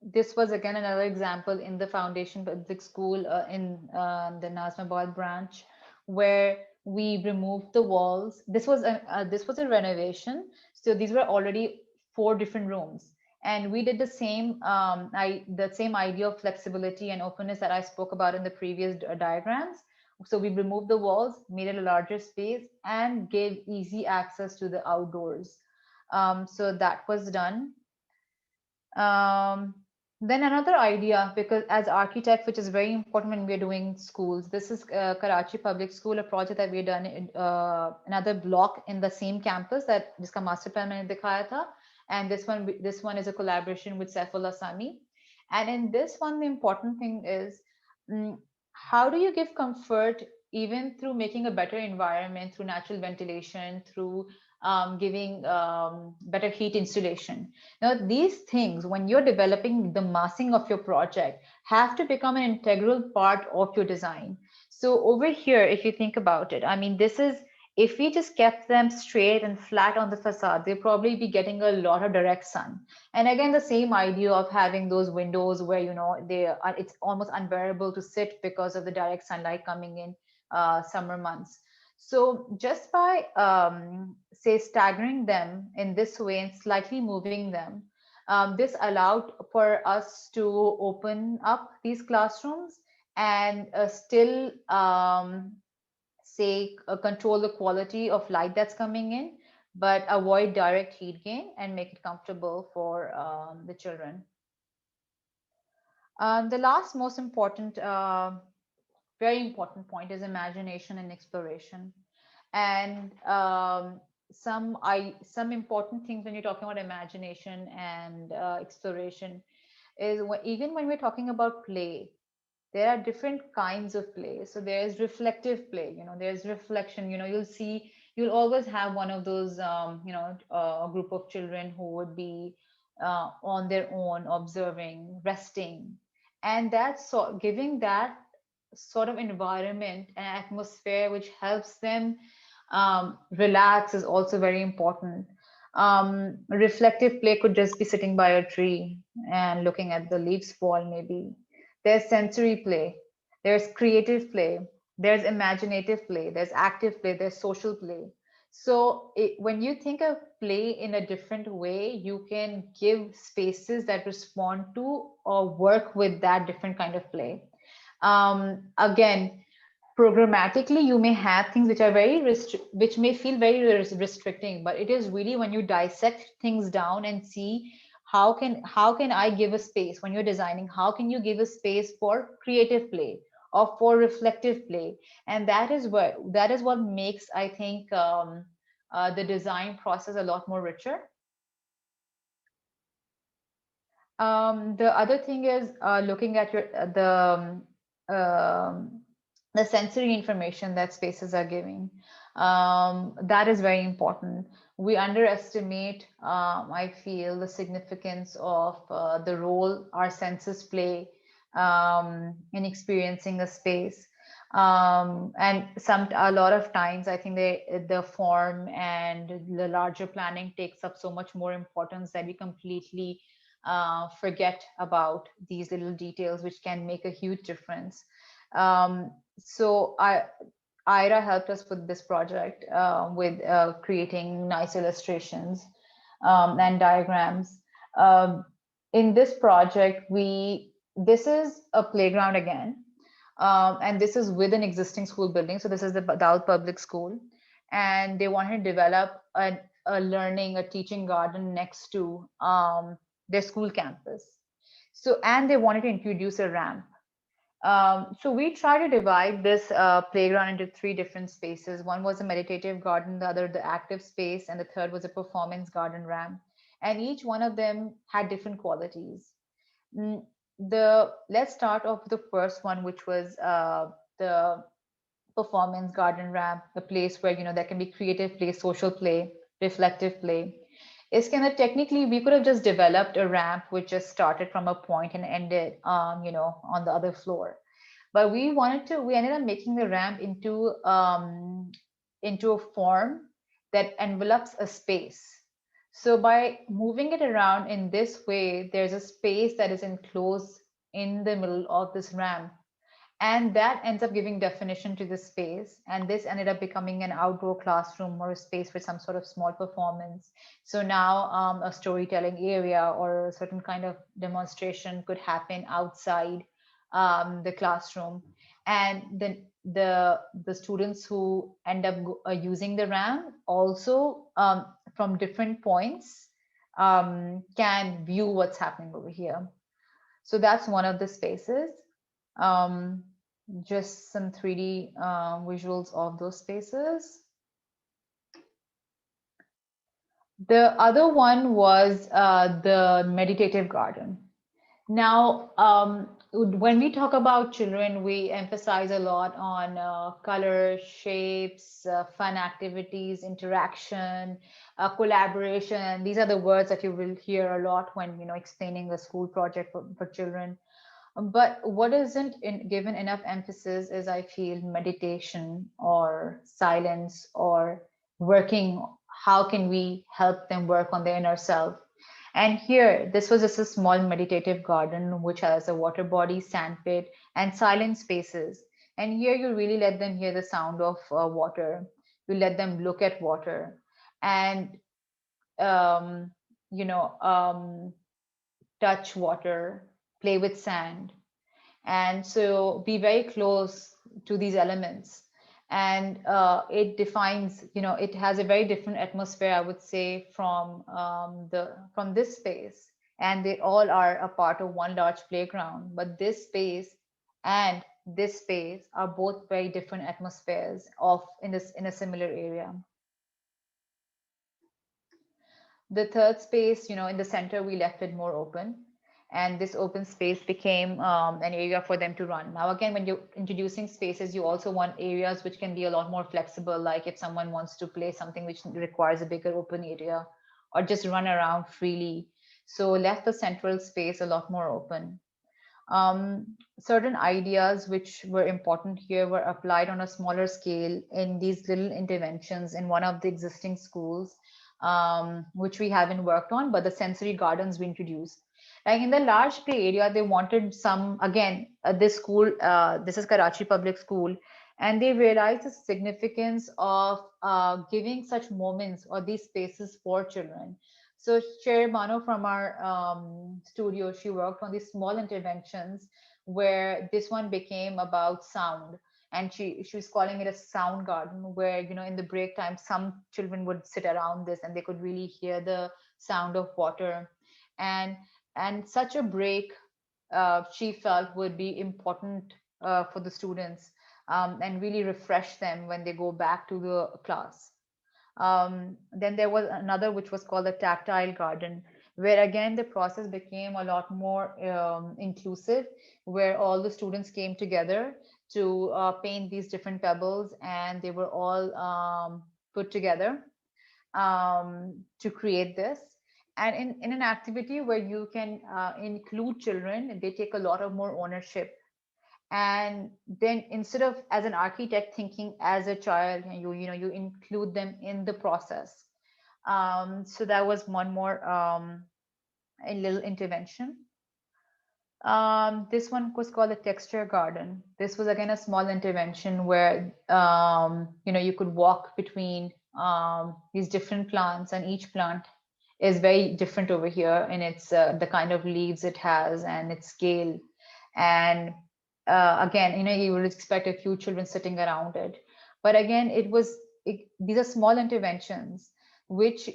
This was again another example in the Foundation Public School in the Nazmabad branch, where we removed the walls. This was a renovation, so these were already 4 different rooms, and we did the same idea of flexibility and openness that I spoke about in the previous diagrams. So we removed the walls, made it a larger space, and gave easy access to the outdoors. So that was done. um, then another idea, because as architects, which is very important when we're doing schools, this is Karachi Public School, a project that we've done in another block in the same campus that jiska master plan maine dikhaya tha. And this one is a collaboration with Saifullah Sami. And in this one, the important thing is, mm, how do you give comfort even through making a better environment, through natural ventilation, through giving better heat insulation. Now, these things, when you're developing the massing of your project, have to become an integral part of your design. So over here, if you think about it, I mean, if we just kept them straight and flat on the facade, they'll probably be getting a lot of direct sun. And again, the same idea of having those windows where, it's almost unbearable to sit because of the direct sunlight coming in summer months. So just by say staggering them in this way and slightly moving them, this allowed for us to open up these classrooms and still say control the quality of light that's coming in, but avoid direct heat gain and make it comfortable for the children. The last most important, very important point is imagination and exploration. And some important things when you're talking about imagination and exploration is even when we're talking about play. There are different kinds of play. So there's reflective play, there's reflection. You'll always have one of those, a group of children who would be on their own, observing, resting. And that's giving that sort of environment and atmosphere which helps them relax is also very important. Reflective play could just be sitting by a tree and looking at the leaves fall, maybe. There's sensory play, there's creative play, there's imaginative play, there's active play, there's social play. So when you think of play in a different way, you can give spaces that respond to or work with that different kind of play. Again, programmatically you may have things which are which may feel very restricting, but it is really when you dissect things down and see how can I give a space. When you're designing, how can you give a space for creative play or for reflective play? And that is what makes, I think, the design process a lot more richer. The other thing is looking at um, the sensory information that spaces are giving. That is very important. We underestimate, I feel, the significance of the role our senses play in experiencing a space. And a lot of times, I think the form and the larger planning takes up so much more importance that we completely forget about these little details, which can make a huge difference. So Ira helped us with this project with creating nice illustrations and diagrams. Um, in this project, this is a playground again, and this is with an existing school building. So this is the Daud Public School, and they wanted to develop a teaching garden next to their school campus. So, and they wanted to introduce a ramp. So we try to divide this playground into three different spaces. One was a meditative garden, the other the active space, and the third was a performance garden ramp. And each one of them had different qualities. Mm, let's start off with the first one, which was the performance garden ramp, a place where there can be creative play, social play, reflective play. Is kind of technically we could have just developed a ramp which just started from a point and ended on the other floor. But we ended up making the ramp into a form that envelops a space. So by moving it around in this way, there's a space that is enclosed in the middle of this ramp, and that ends up giving definition to the space, and this ended up becoming an outdoor classroom or a space for some sort of small performance. So now a storytelling area or a certain kind of demonstration could happen outside the classroom, and then the students who end up using the ramp also from different points can view what's happening over here. So that's one of the spaces. um, just some 3D visuals of those spaces. The other one was the meditative garden. Now, when we talk about children, we emphasize a lot on color, shapes, fun activities, interaction, collaboration. These are the words that you will hear a lot when explaining a school project for children. But what isn't given enough emphasis is, I feel, meditation or silence or working. How can we help them work on their inner self? And here, this was just a small meditative garden which has a water body, sandpit, and silent spaces. And here, you really let them hear the sound of water. You let them look at water, and um, you know, touch water, play with sand, and so be very close to these elements. And it defines, it has a very different atmosphere, I would say, from this space. And they all are a part of one large playground, but this space and this space are both very different atmospheres of in a similar area. The third space, in the center, we left it more open. and this open space became an area for them to run. Now, again, when you're introducing spaces, you also want areas which can be a lot more flexible, like if someone wants to play something which requires a bigger open area or just run around freely. So left the central space a lot more open. Certain ideas which were important here were applied on a smaller scale in these little interventions in one of the existing schools, which we haven't worked on, but the sensory gardens we introduced. Like in the large play area, they wanted some, again, this school, this is Karachi Public School, and they realized the significance of giving such moments or these spaces for children. So Sher Bano from our studio, she worked on these small interventions where this one became about sound. And she was calling it a sound garden where, in the break time, some children would sit around this and they could really hear the sound of water. And and such a break she felt would be important for the students and really refresh them when they go back to the class. Then there was another which was called the Tactile Garden, where again the process became a lot more inclusive, where all the students came together to paint these different pebbles, and they were all put together to create this. And in an activity where you can include children, they take a lot of more ownership. And then instead of as an architect thinking as a child, you include them in the process. So that was one more a little intervention. This one was called the texture garden. This was again a small intervention where you could walk between these different plants, and each plant is very different over here in its the kind of leaves it has and its scale. And again, you would expect a few children sitting around it, but again, these are small interventions which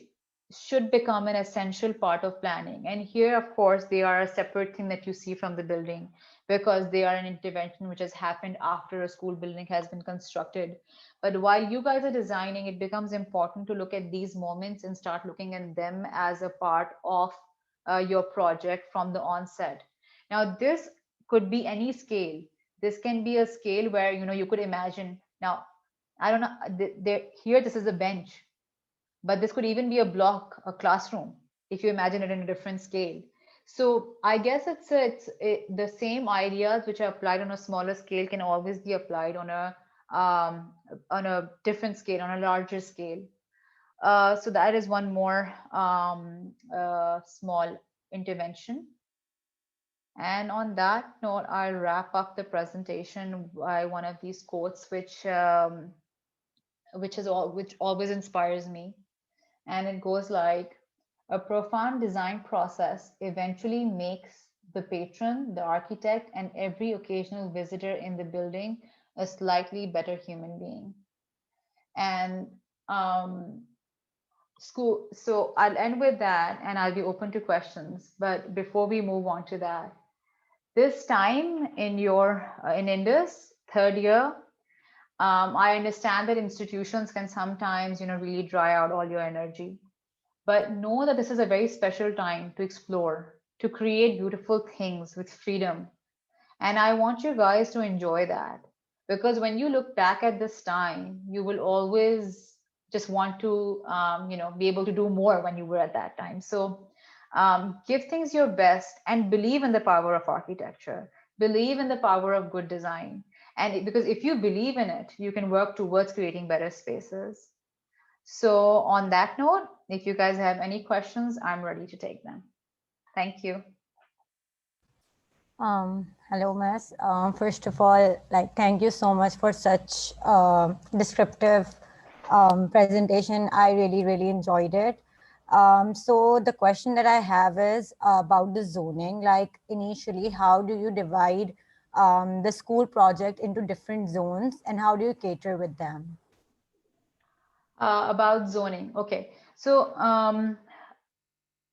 should become an essential part of planning. And here, of course, they are a separate thing that you see from the building, because they are an intervention which has happened after a school building has been constructed. But while you guys are designing, it becomes important to look at these moments and start looking at them as a part of your project from the onset. Now, this could be any scale. This can be a scale where you could imagine. Now, I don't know. Here, this is a bench, but this could even be a block, a classroom, if you imagine it in a different scale. So I guess the same ideas which are applied on a smaller scale can always be applied um, on a different scale, on a larger scale. So that is one more small intervention. And on that note, I'll wrap up the presentation by one of these quotes, which always inspires me. And it goes like, a profound design process eventually makes the patron, the architect, and every occasional visitor in the building a slightly better human being. And so I'll end with that and I'll be open to questions. But before we move on to that, this time in in Indus, third year, I understand that institutions can sometimes, really dry out all your energy. But know that this is a very special time to explore, to create beautiful things with freedom. And I want you guys to enjoy that, because when you look back at this time, you will always just want to, be able to do more when you were at that time. So give things your best and believe in the power of architecture, believe in the power of good design. And because if you believe in it, you can work towards creating better spaces. So on that note, if you guys have any questions, I'm ready to take them. Thank you. Hello, Miss. First of all, thank you so much for such descriptive presentation. I really, really enjoyed it. So the question that I have is about the zoning. Like initially, how do you divide the school project into different zones, and how do you cater with them? About zoning. Okay. So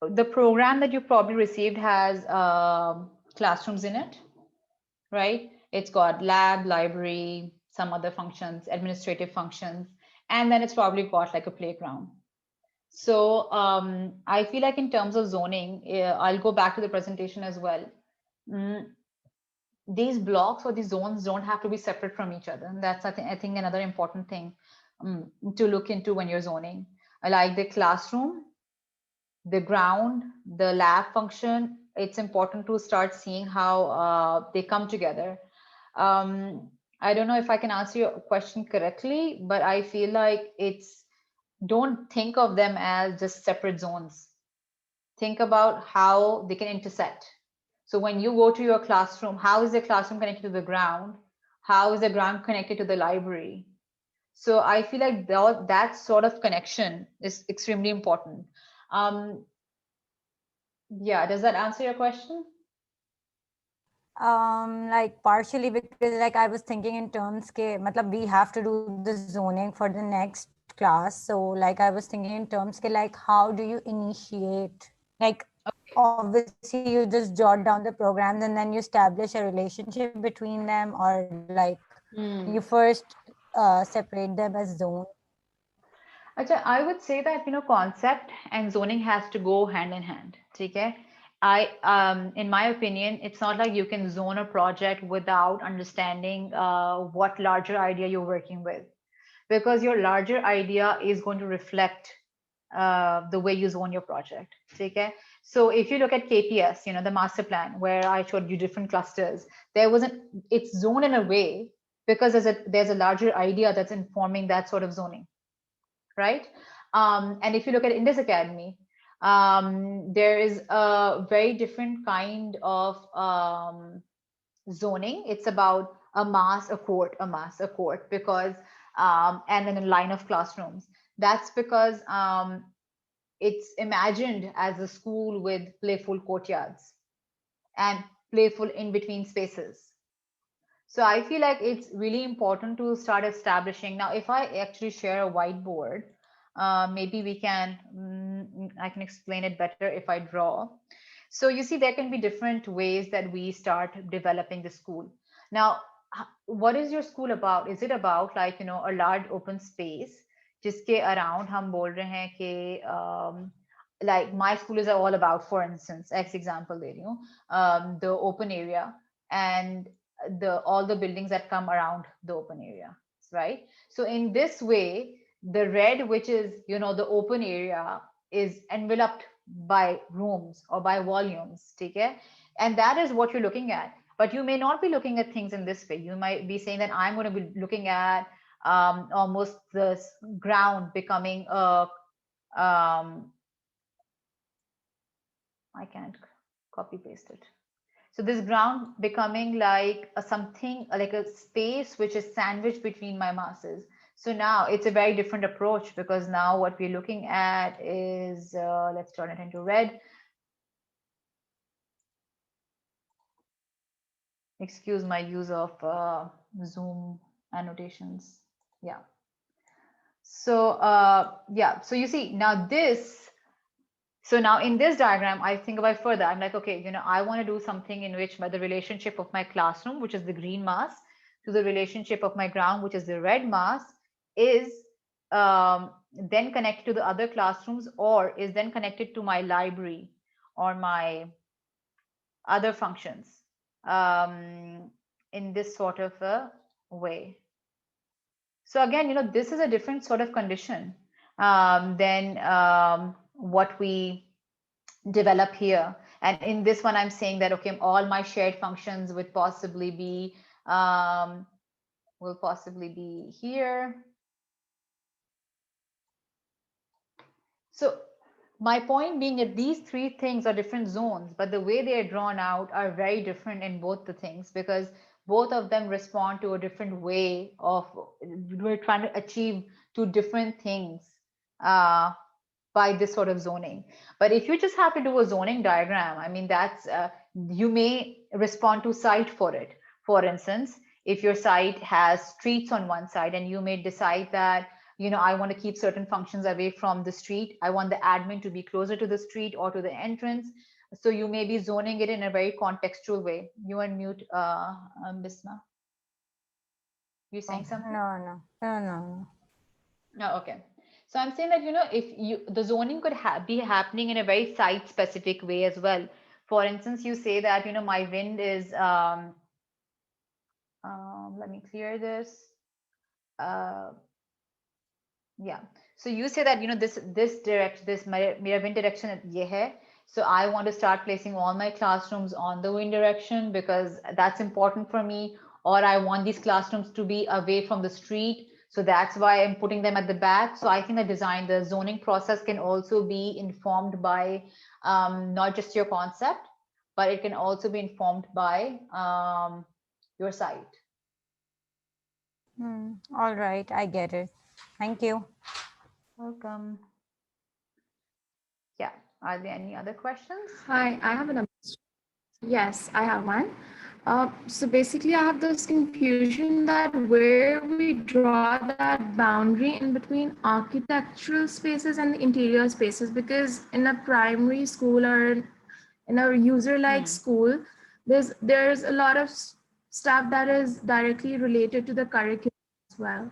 the program that you probably received has classrooms in it, right? It's got lab, library, some other functions, administrative functions, and then it's probably got like a playground. So I feel like in terms of zoning, I'll go back to the presentation as well. Mm, these blocks or these zones don't have to be separate from each other. And that's, I think another important thing to look into when you're zoning. I like the classroom, the ground, the lab function. It's important to start seeing how they come together. Um, I don't know if I can answer your question correctly, but I feel like don't think of them as just separate zones. Think about how they can intersect. So when you go to your classroom, how is the classroom connected to the ground? How is the ground connected to the library? So I feel like that sort of connection is extremely important. Um, yeah, does that answer your question? Like partially, because like I was thinking in terms ke matlab we have to do the zoning for the next class. So like I was thinking in terms ke like how do you initiate, like obviously you just jot down the programs and then you establish a relationship between them, or like you first Hmm. separate them as zone. Acha, I would say that concept and zoning has to go hand in hand. Okay, in my opinion, it's not like you can zone a project without understanding what larger idea you're working with, because your larger idea is going to reflect the way you zone your project. Okay, so if you look at KPS, the master plan where I showed you different clusters, it's zoned in a way because there's a larger idea that's informing that sort of zoning, right? And if you look at Indus Academy, there is a very different kind of zoning. It's about a mass, a court, a mass, a court, because and then a line of classrooms. That's because it's imagined as a school with playful courtyards and playful in between spaces. So I feel like it's really important to start establishing. Now, if I actually share a whiteboard, maybe I can explain it better if I draw. So you see, there can be different ways that we start developing the school. Now, what is your school about? Is it about like, a large open space, जिसके around हम बोल रहे हैं कि like my school is all about, for instance, X example दे रही हूँ, the open area and the all the buildings that come around the open area, right? So in this way, the red, which is the open area, is enveloped by rooms or by volumes, okay? And that is what you're looking at. But you may not be looking at things in this way. You might be saying that I'm going to be looking at almost the ground becoming a I can't copy paste it. So this ground becoming like a something like a space which is sandwiched between my masses. So now it's a very different approach, because now what we're looking at is, let's turn it into red. Excuse my use of Zoom annotations. Yeah. So yeah, so you see now so now in this diagram, I think about further. I'm like, okay, I want to do something in which the relationship of my classroom, which is the green mass, to the relationship of my ground, which is the red mass, is then connected to the other classrooms, or is then connected to my library or my other functions in this sort of a way. So again, this is a different sort of condition than what we develop here. And in this one, I'm saying that, okay, all my shared functions would possibly be, will possibly be here. So my point being that these three things are different zones, but the way they are drawn out are very different in both the things, because both of them respond to a different way of, we're trying to achieve two different things by this sort of zoning. But if you just have to do a zoning diagram, I mean, that's you may respond to site for it. For instance, if your site has streets on one side and you may decide that, I want to keep certain functions away from the street. I want the admin to be closer to the street or to the entrance. So you may be zoning it in a very contextual way. You unmute, Bisma. You saying No, something? no, no, no, no, no. Oh, okay. So I'm saying that, if the zoning could be happening in a very site specific way as well. For instance, you say that, my wind is, let me clear this. Uh, yeah. So you say that, this direct, this मेरा wind direction ये है. So I want to start placing all my classrooms on the wind direction because that's important for me. Or I want these classrooms to be away from the street. So that's why I'm putting them at the back. So I think the zoning process can also be informed by not just your concept, but it can also be informed by your site. All right, I get it. Thank you. Welcome. Yeah. Are there any other questions? Hi, I have another. Yes, I have one. So basically, I have this confusion that where we draw that boundary in between architectural spaces and the interior spaces, because in a primary school or in a user-like school, there's a lot of stuff that is directly related to the curriculum as well.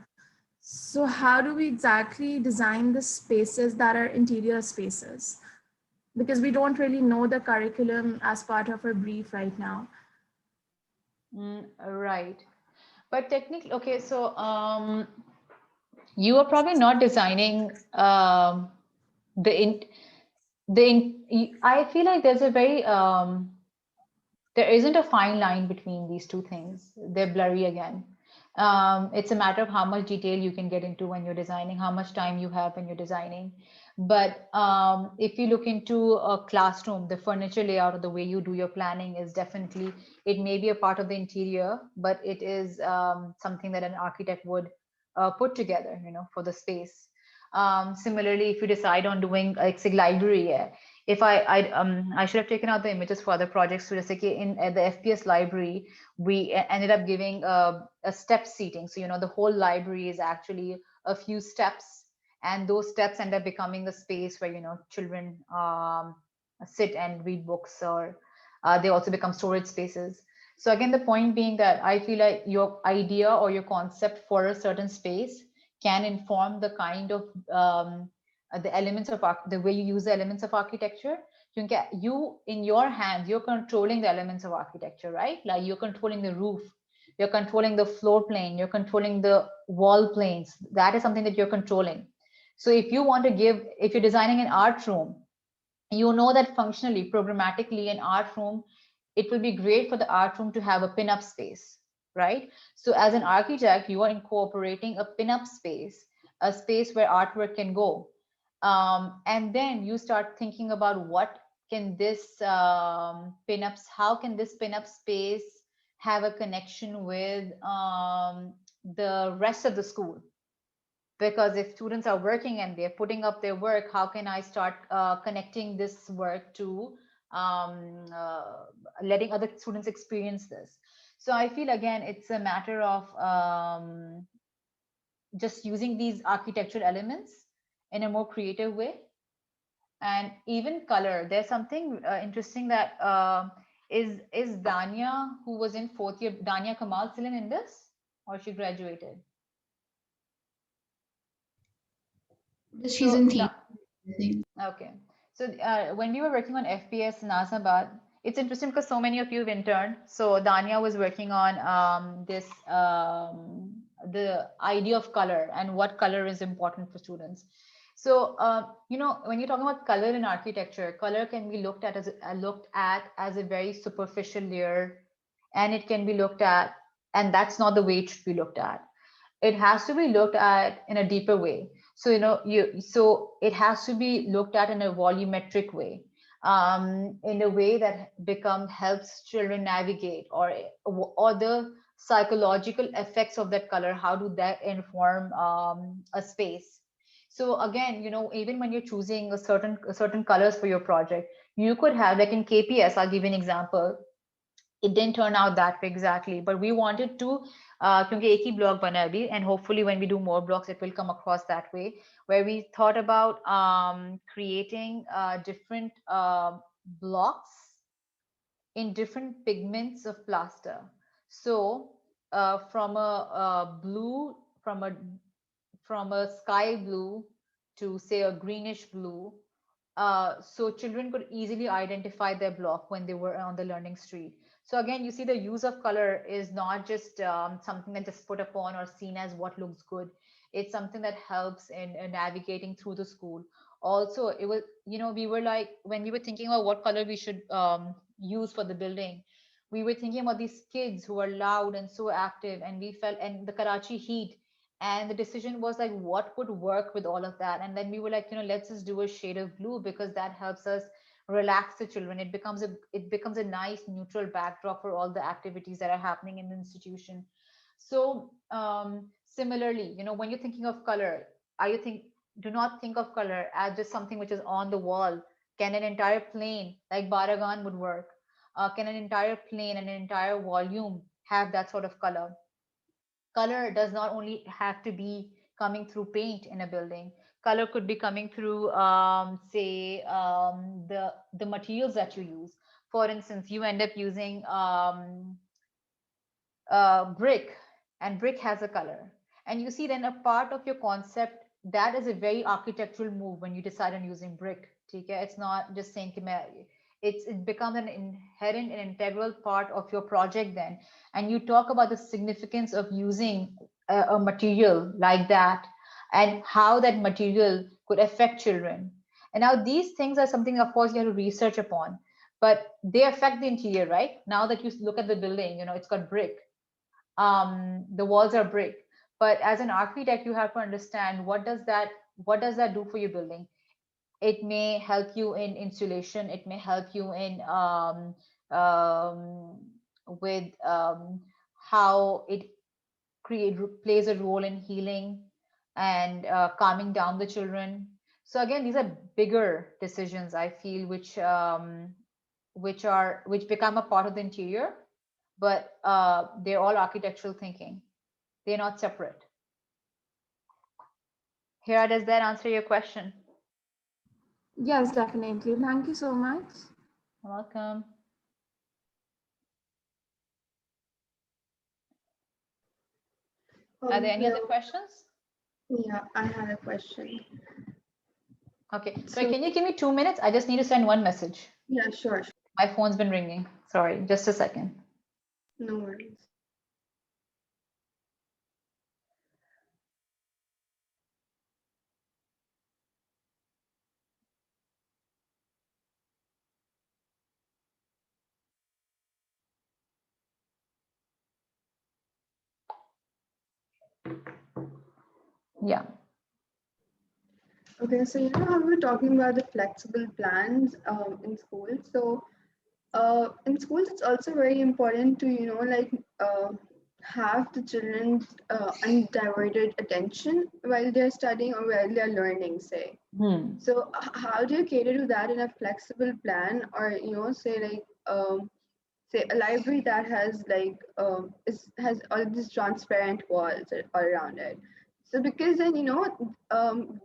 So how do we exactly design the spaces that are interior spaces? Because we don't really know the curriculum as part of our brief right now. Right. But technically, okay, so you are probably not designing the in I feel like there's a very there isn't a fine line between these two things. They're blurry again. It's a matter of how much detail you can get into when you're designing, how much time you have when you're designing. But if you look into a classroom, the furniture layout or the way you do your planning is definitely, it may be a part of the interior, but it is something that an architect would put together, for the space. Similarly, if you decide on doing like say library, if I should have taken out the images for other projects. So just like in at the FPS library, we ended up giving a step seating. So the whole library is actually a few steps, and those steps end up becoming the space where children sit and read books, or they also become storage spaces. So again, the point being that I feel like your idea or your concept for a certain space can inform the kind of the elements of the way you use the elements of architecture. You in your hands, you're controlling the elements of architecture, right? Like you're controlling the roof, you're controlling the floor plane, you're controlling the wall planes. That is something that you're controlling. So if you want to if you're designing an art room, you know that functionally, programmatically, an art room, it will be great for the art room to have a pin-up space, right? So as an architect, you are incorporating a pin-up space, a space where artwork can go. And then you start thinking about what can this pin-ups, how can this pin-up space have a connection with the rest of the school? Because if students are working and they're putting up their work, how can I start connecting this work to letting other students experience this? So I feel again, it's a matter of just using these architectural elements in a more creative way. And even color, there's something interesting that is Dania, who was in fourth year, Dania Kamal, still in Indus, or she graduated? She's in theater, I think. Okay. So when we were working on FPS in Azabad, it's interesting because so many of you have interned. So Dania was working on this the idea of color and what color is important for students. So when you're talking about color in architecture, color can be looked at as a very superficial layer, and it can be looked at, and that's not the way it should be looked at. It has to be looked at in a deeper way. So so it has to be looked at in a volumetric way, in a way that helps children navigate, or the psychological effects of that color. How do that inform a space? So again, even when you're choosing a certain colors for your project, you could have, like in KPS, I'll give you an example. It didn't turn out that way exactly, but we wanted to क्योंकि एक ही blog बना है अभी, and hopefully when we do more blogs it will come across that way, where we thought about creating different blocks in different pigments of plaster. So from a blue, from a sky blue to say a greenish blue, so children could easily identify their block when they were on the learning street. So again, you see the use of color is not just something that just put upon or seen as what looks good. It's something that helps in navigating through the school. Also, it was, we were like, when we were thinking about what color we should use for the building, we were thinking about these kids who are loud and so active, and we felt, and the Karachi heat, and the decision was like what would work with all of that. And then we were like, let's just do a shade of blue, because that helps us relax the children. It becomes a nice neutral backdrop for all the activities that are happening in the institution. So similarly, when you're thinking of color, are you think do not think of color as just something which is on the wall. Can an entire plane like Baragan would work? Can an entire plane and an entire volume have that sort of color? Color does not only have to be coming through paint in a building. Color could be coming through, say, the materials that you use. For instance, you end up using brick, and brick has a color. And you see, then a part of your concept, that is a very architectural move when you decide on using brick. Okay? It's not just saying it becomes an inherent and integral part of your project then. And you talk about the significance of using a material like that, and how that material could affect children. And now these things are something, of course, you have to research upon, but they affect the interior, right? Now that you look at the building, it's got brick, the walls are brick, but as an architect you have to understand what does that do for your building. It may help you in insulation, it may help you in um, with how it plays a role in healing and calming down the children. So again, these are bigger decisions, I feel, which become a part of the interior, but they're all architectural thinking. They're not separate. Here, does that answer your question? Yes, definitely. Thank you so much. You're welcome. Are there any other questions? Yeah, I had a question. Okay, so can you give me 2 minutes? I just need to send one message. Yeah, sure. My phone's been ringing. Sorry, just a second. No worries. Yeah. Okay, so how we're talking about the flexible plans in school. So in schools, it's also very important to have the children's undivided attention while they're studying or while they're learning, say. So how do you cater to that in a flexible plan, or say a library that has has all these transparent walls all around it? So because then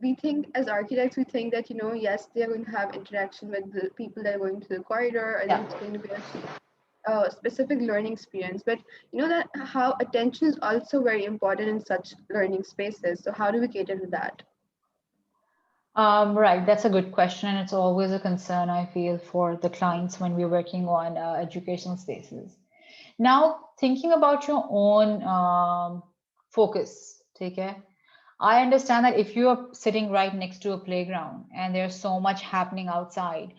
we think as architects, we think that yes, they're going to have interaction with the people that are going to the corridor, and it's going to be a specific learning experience. But that how attention is also very important in such learning spaces. So how do we cater to that? Right, that's a good question, and it's always a concern, I feel, for the clients when we're working on educational spaces. Now, thinking about your own focus, take care. I understand that if you are sitting right next to a playground and there's so much happening outside,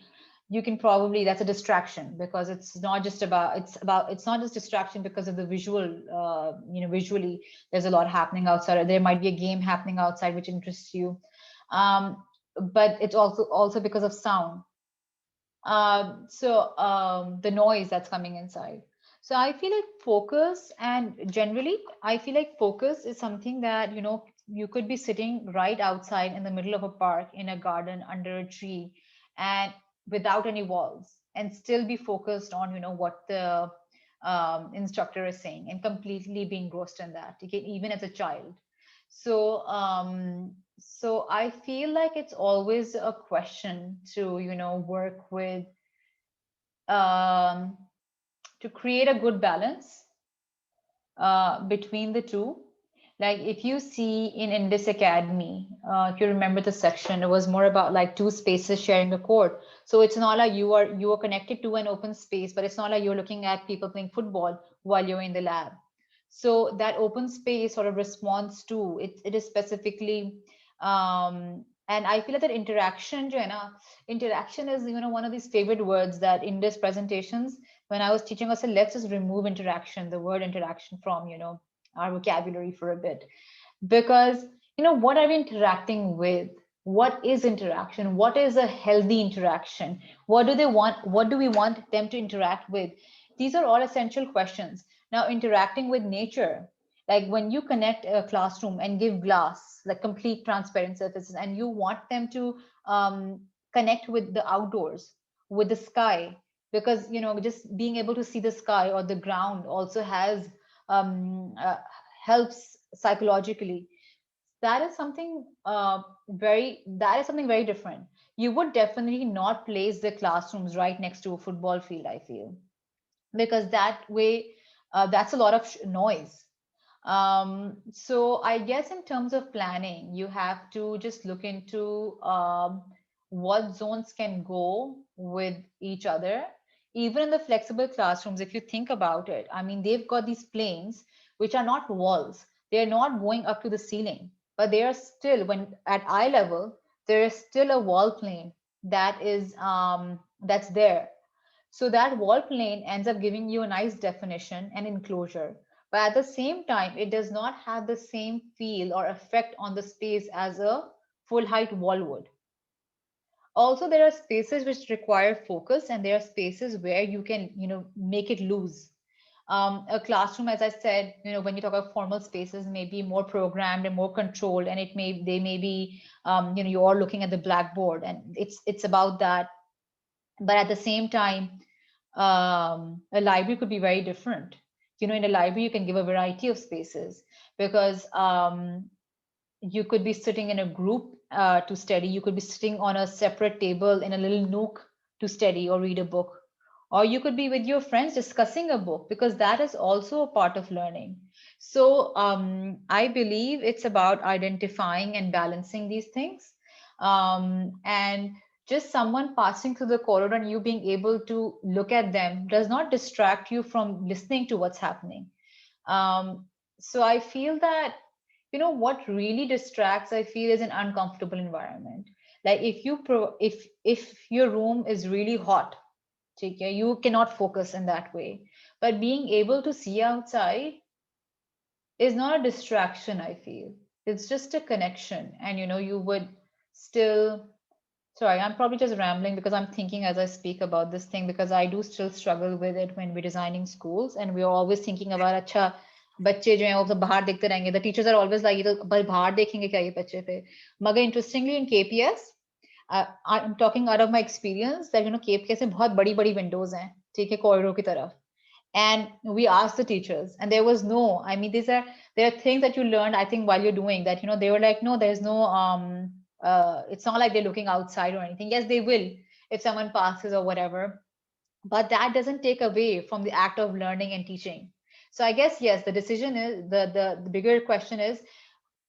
you can probably, that's a distraction, because it's not just distraction because of the visual, visually there's a lot happening outside. There might be a game happening outside which interests you. But it's also because of sound. The noise that's coming inside. So I feel like focus, and generally I feel like focus is something that you could be sitting right outside in the middle of a park, in a garden, under a tree, and without any walls, and still be focused on what the instructor is saying, and completely be engrossed in that, okay, even as a child. So I feel like it's always a question to work with, um, to create a good balance between the two. Like if you see in Indus Academy, if you remember the section, it was more about like two spaces sharing a court. So it's not like you are connected to an open space, but it's not like you're looking at people playing football while you're in the lab. So that open space sort of responds to it. It is specifically, and I feel like that interaction, Joanna, interaction is one of these favorite words that in this presentations when I was teaching, I said let's just remove interaction, the word interaction from our vocabulary for a bit, because what are we interacting with? What is interaction? What is a healthy interaction? What do they want? What do we want them to interact with? These are all essential questions. Now, interacting with nature, like when you connect a classroom and give glass, like complete transparent surfaces, and you want them to connect with the outdoors, with the sky, because just being able to see the sky or the ground also has helps psychologically. That is something very different. You would definitely not place the classrooms right next to a football field, I feel, because that way that's a lot of noise. So I guess in terms of planning, you have to just look into what zones can go with each other. Even in the flexible classrooms, if you think about it, I mean, they've got these planes which are not walls. They're not going up to the ceiling, but they are still, when at eye level, there is still a wall plane that's there. So that wall plane ends up giving you a nice definition and enclosure. But at the same time, it does not have the same feel or effect on the space as a full height wall would. Also, there are spaces which require focus, and there are spaces where you can, make it loose. A classroom, as I said, when you talk about formal spaces, may be more programmed and more controlled, and they may be, you're looking at the blackboard, and it's about that. But at the same time, a library could be very different. In a library, you can give a variety of spaces because you could be sitting in a group to study. You could be sitting on a separate table in a little nook to study or read a book. Or you could be with your friends discussing a book, because that is also a part of learning. So I believe it's about identifying and balancing these things. And just someone passing through the corridor and you being able to look at them does not distract you from listening to what's happening. So I feel that what really distracts, I feel, is an uncomfortable environment. Like if your room is really hot, you cannot focus in that way. But being able to see outside is not a distraction, I feel. It's just a connection. And you would still, sorry, I'm probably just rambling because I'm thinking as I speak about this thing, because I do still struggle with it when we're designing schools, and we're always thinking about अच्छा बच्चे जो हैं वो सब बाहर देखते रहेंगे. The teachers are always like, ये तो बस बाहर देखेंगे क्या ये बच्चे पे. मगर interestingly in KPS, I'm talking out of my experience that KPS में बहुत बड़ी बड़ी windows हैं, ठीक है, corridor की तरफ. And we asked the teachers, and there was no, I mean, there are things that you learned, I think, while you're doing that, they were like, no, there's no it's not like they're looking outside or anything. Yes, they will if someone passes or whatever, but that doesn't take away from the act of learning and teaching. So I guess, yes, the decision is the bigger question is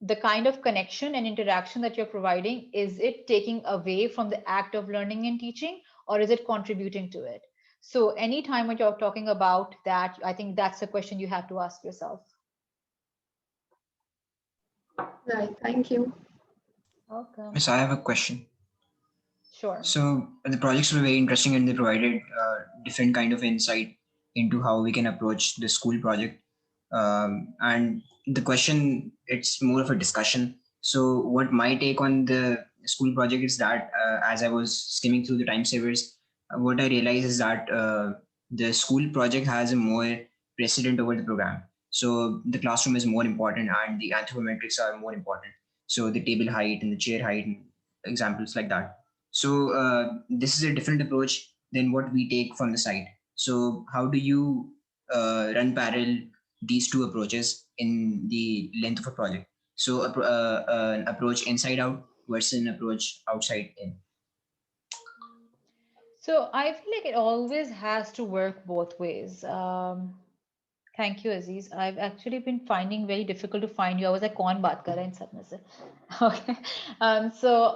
the kind of connection and interaction that you're providing. Is it taking away from the act of learning and teaching, or is it contributing to it? So anytime when you're talking about that, I think that's a question you have to ask yourself. Right. Thank you. Welcome. Yes, I have a question. Sure. So the projects were very interesting, and they provided different kind of insight into how we can approach the school project. And the question, it's more of a discussion. So what my take on the school project is that as I was skimming through the time savers, what I realized is that the school project has a more precedent over the program. So the classroom is more important, and the anthropometrics are more important. So the table height and the chair height and examples like that. So this is a different approach than what we take from the site. So how do you run parallel these two approaches in the length of a project? So an approach inside out versus an approach outside in. So I feel like it always has to work both ways. Thank you, Aziz. I've actually been finding very difficult to find you. I was like, कौन बात कर रहा है इन सब में से? Okay. So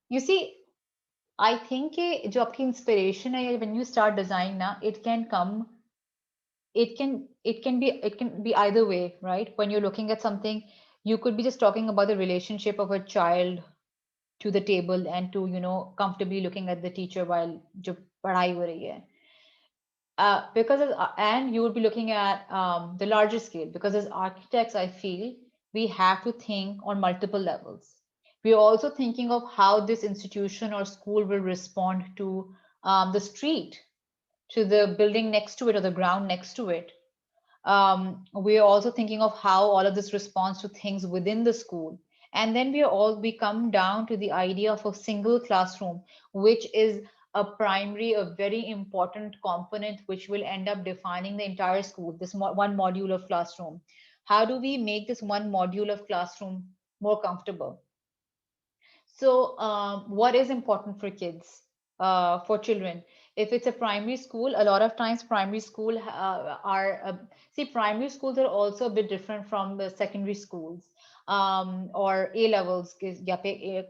you see, I think कि जो आपकी inspiration है, when you start design ना, it can be either way, right? When you're looking at something, you could be just talking about the relationship of a child to the table and to comfortably looking at the teacher while जो पढ़ाई हो रही है. And you would be looking at the larger scale, because as architects, I feel we have to think on multiple levels. We are also thinking of how this institution or school will respond to the street, to the building next to it or the ground next to it. We're also thinking of how all of this responds to things within the school. And then we come down to the idea of a single classroom, which is a very important component, which will end up defining the entire school, this one module of classroom. How do we make this one module of classroom more comfortable? So, what is important for kids, for children? If it's a primary school, a lot of times primary school see, primary schools are also a bit different from the secondary schools, or A levels,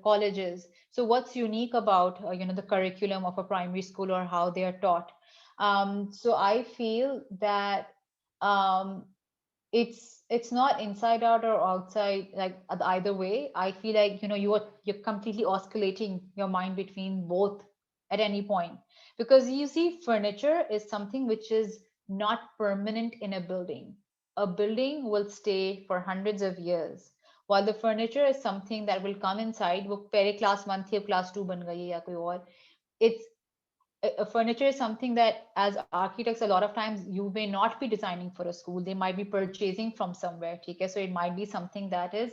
colleges. So, what's unique about the curriculum of a primary school or how they are taught? So, I feel that um, it's not inside out or outside, like either way. I feel like you're completely oscillating your mind between both at any point, because you see, furniture is something which is not permanent in a building. A building will stay for hundreds of years, while the furniture is something that will come inside. वो पहले class 1 थी, अब class 2 बन गई है या कोई और. It's Furniture is something that, as architects, a lot of times you may not be designing for a school. They might be purchasing from somewhere. Okay, so it might be something that is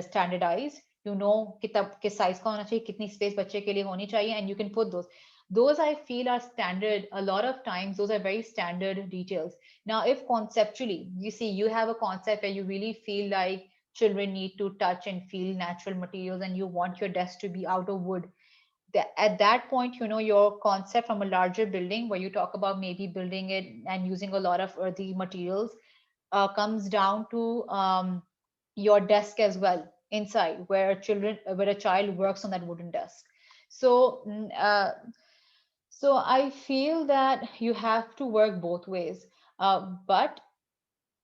standardized. किस size का होना चाहिए, कितनी space बच्चे के लिए होनी चाहिए, and you can put those. Those I feel are standard. A lot of times, those are very standard details. Now, if conceptually, you see, you have a concept where you really feel like children need to touch and feel natural materials, and you want your desk to be out of wood, at that point, your concept from a larger building where you talk about maybe building it and using a lot of earthy materials, comes down to your desk as well inside, where a child works on that wooden desk. So so I feel that you have to work both ways, but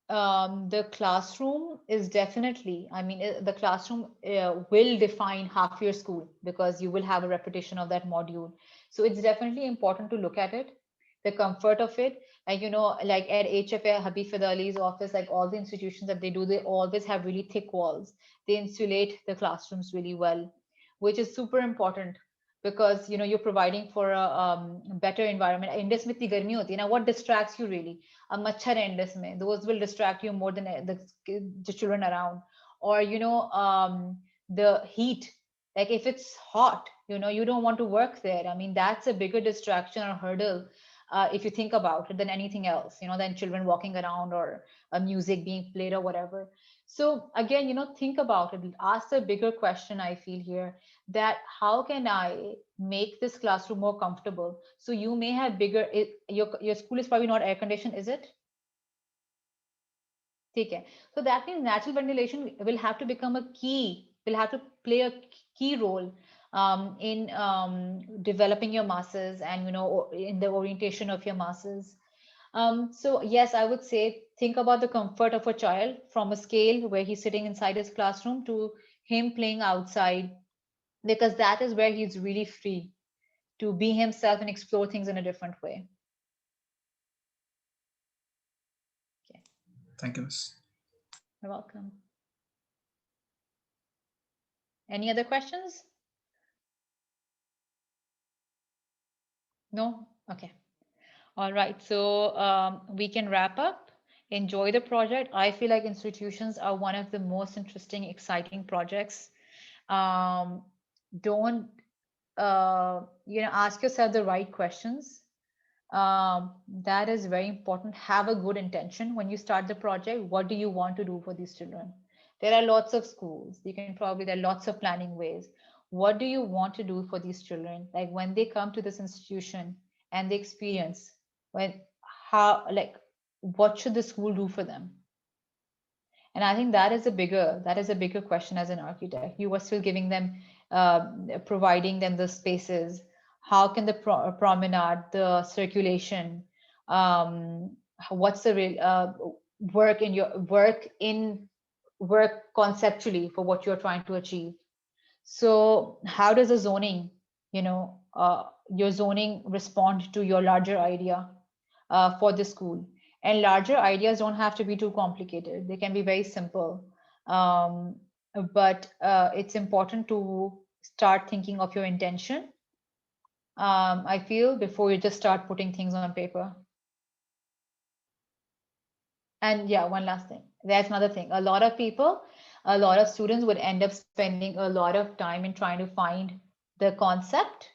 the classroom is definitely, I mean, the classroom will define half your school, because you will have a repetition of that module. So it's definitely important to look at it, the comfort of it. Like, like at HFA, Habib Fidali's office, like all the institutions that they do, they always have really thick walls. They insulate the classrooms really well, which is super important, because you're providing for a better environment. Indus में इतनी गर्मी होती है ना, what distracts you really? A मच्छर है Indus में, those will distract you more than the children around. Or the heat, like if it's hot, you don't want to work there. I mean, that's a bigger distraction or hurdle, if you think about it, than anything else, than children walking around or music being played or whatever. So again, think about it, ask a bigger question. I feel here that how can I make this classroom more comfortable? So you may have your school is probably not air conditioned, is it? Okay. So that means natural ventilation will have to become a key, will have to play a key role in developing your masses, and in the orientation of your masses. So yes, I would say think about the comfort of a child from a scale where he's sitting inside his classroom to him playing outside, because that is where he's really free to be himself and explore things in a different way. Okay. Thank you, Miss. You're welcome. Any other questions? No? Okay. All right. So we can wrap up. Enjoy the project. I feel like institutions are one of the most interesting, exciting projects. Don't ask yourself the right questions. That is very important. Have a good intention when you start the project. What do you want to do for these children? There are lots of schools. There are lots of planning ways. What do you want to do for these children? Like when they come to this institution and they experience, when what should the school do for them? And I think that is a bigger question as an architect. You are still giving them, providing them the spaces. How can the promenade, the circulation, what's the real work conceptually for what you're trying to achieve? So how does the zoning, your zoning respond to your larger idea for the school? And larger ideas don't have to be too complicated. They can be very simple. But it's important to start thinking of your intention, I feel, before you just start putting things on paper. And yeah, one last thing. That's another thing. A lot of students would end up spending a lot of time in trying to find the concept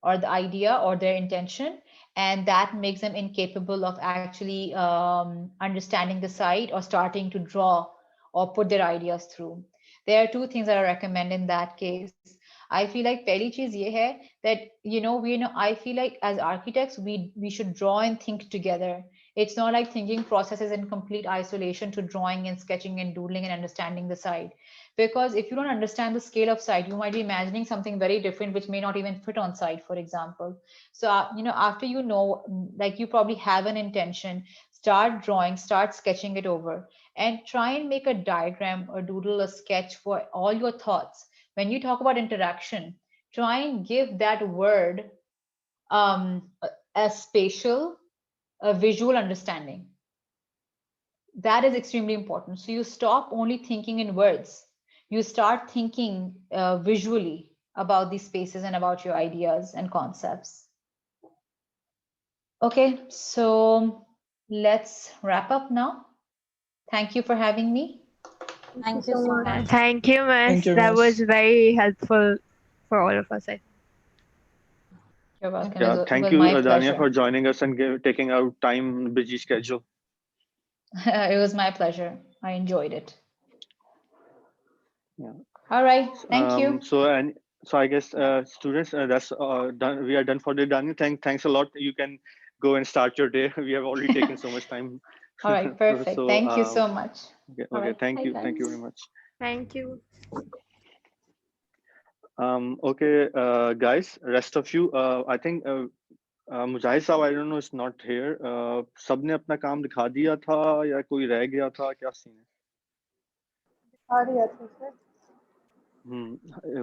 or the idea or their intention, and that makes them incapable of actually understanding the site or starting to draw or put their ideas through. There are two things that I recommend in that case. I feel like pehli cheez ye hai that I feel like as architects we should draw and think together. It's not like thinking processes in complete isolation to drawing and sketching and doodling and understanding the site. Because if you don't understand the scale of site, you might be imagining something very different, which may not even fit on site, for example. So, after like you probably have an intention, start drawing, start sketching it over, and try and make a diagram or doodle a sketch for all your thoughts. When you talk about interaction, try and give that word a spatial, a visual understanding. That is extremely important. So you stop only thinking in words. You start thinking visually about these spaces and about your ideas and concepts. Okay, so let's wrap up now. Thank you for having me. Thank you so much. Thank you, miss. Thank you, That miss. was very helpful for all of us. You're welcome. Yeah, It thank was you, my Daniah, pleasure. for joining us and taking out time, busy schedule. It was my pleasure. I enjoyed it. Yeah. All right. Thank you. So I guess students, that's done. We are done for the Daniel. Thanks a lot. You can go and start your day. We have already taken so much time. All right. Perfect. So, thank you so much. Okay. Right. Thank you. Bye, Thank you guys. very much. Thank you. Okay, guys. Rest of you. I think Mujahid साहब, I don't know, is not here. सबने अपना काम दिखा दिया था या कोई रह गया था, क्या सीन है? दिखा दिया था सर.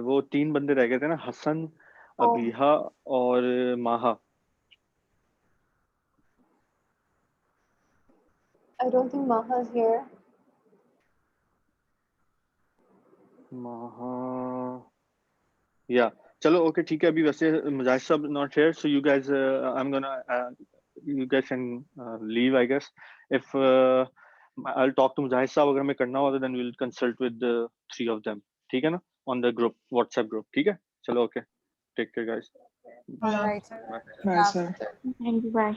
वो 3 बंदे रह गए थे ना, हसन, अबीहा और माहा. I don't think Maha's here. Maha. Yeah. चलो, okay, ठीक है. अभी वैसे मुजाहिद साहब not here, so you guys, I'm gonna, you guys can leave, I guess. If I'll talk to Mujahid साहब, अगर हमें करना होगा, then we'll consult with the 3 of them. ठीक है ना? On the group, WhatsApp group. ठीक है? चलो, okay. Take care, guys. All right, sir. Bye, sir. Thank you. Bye.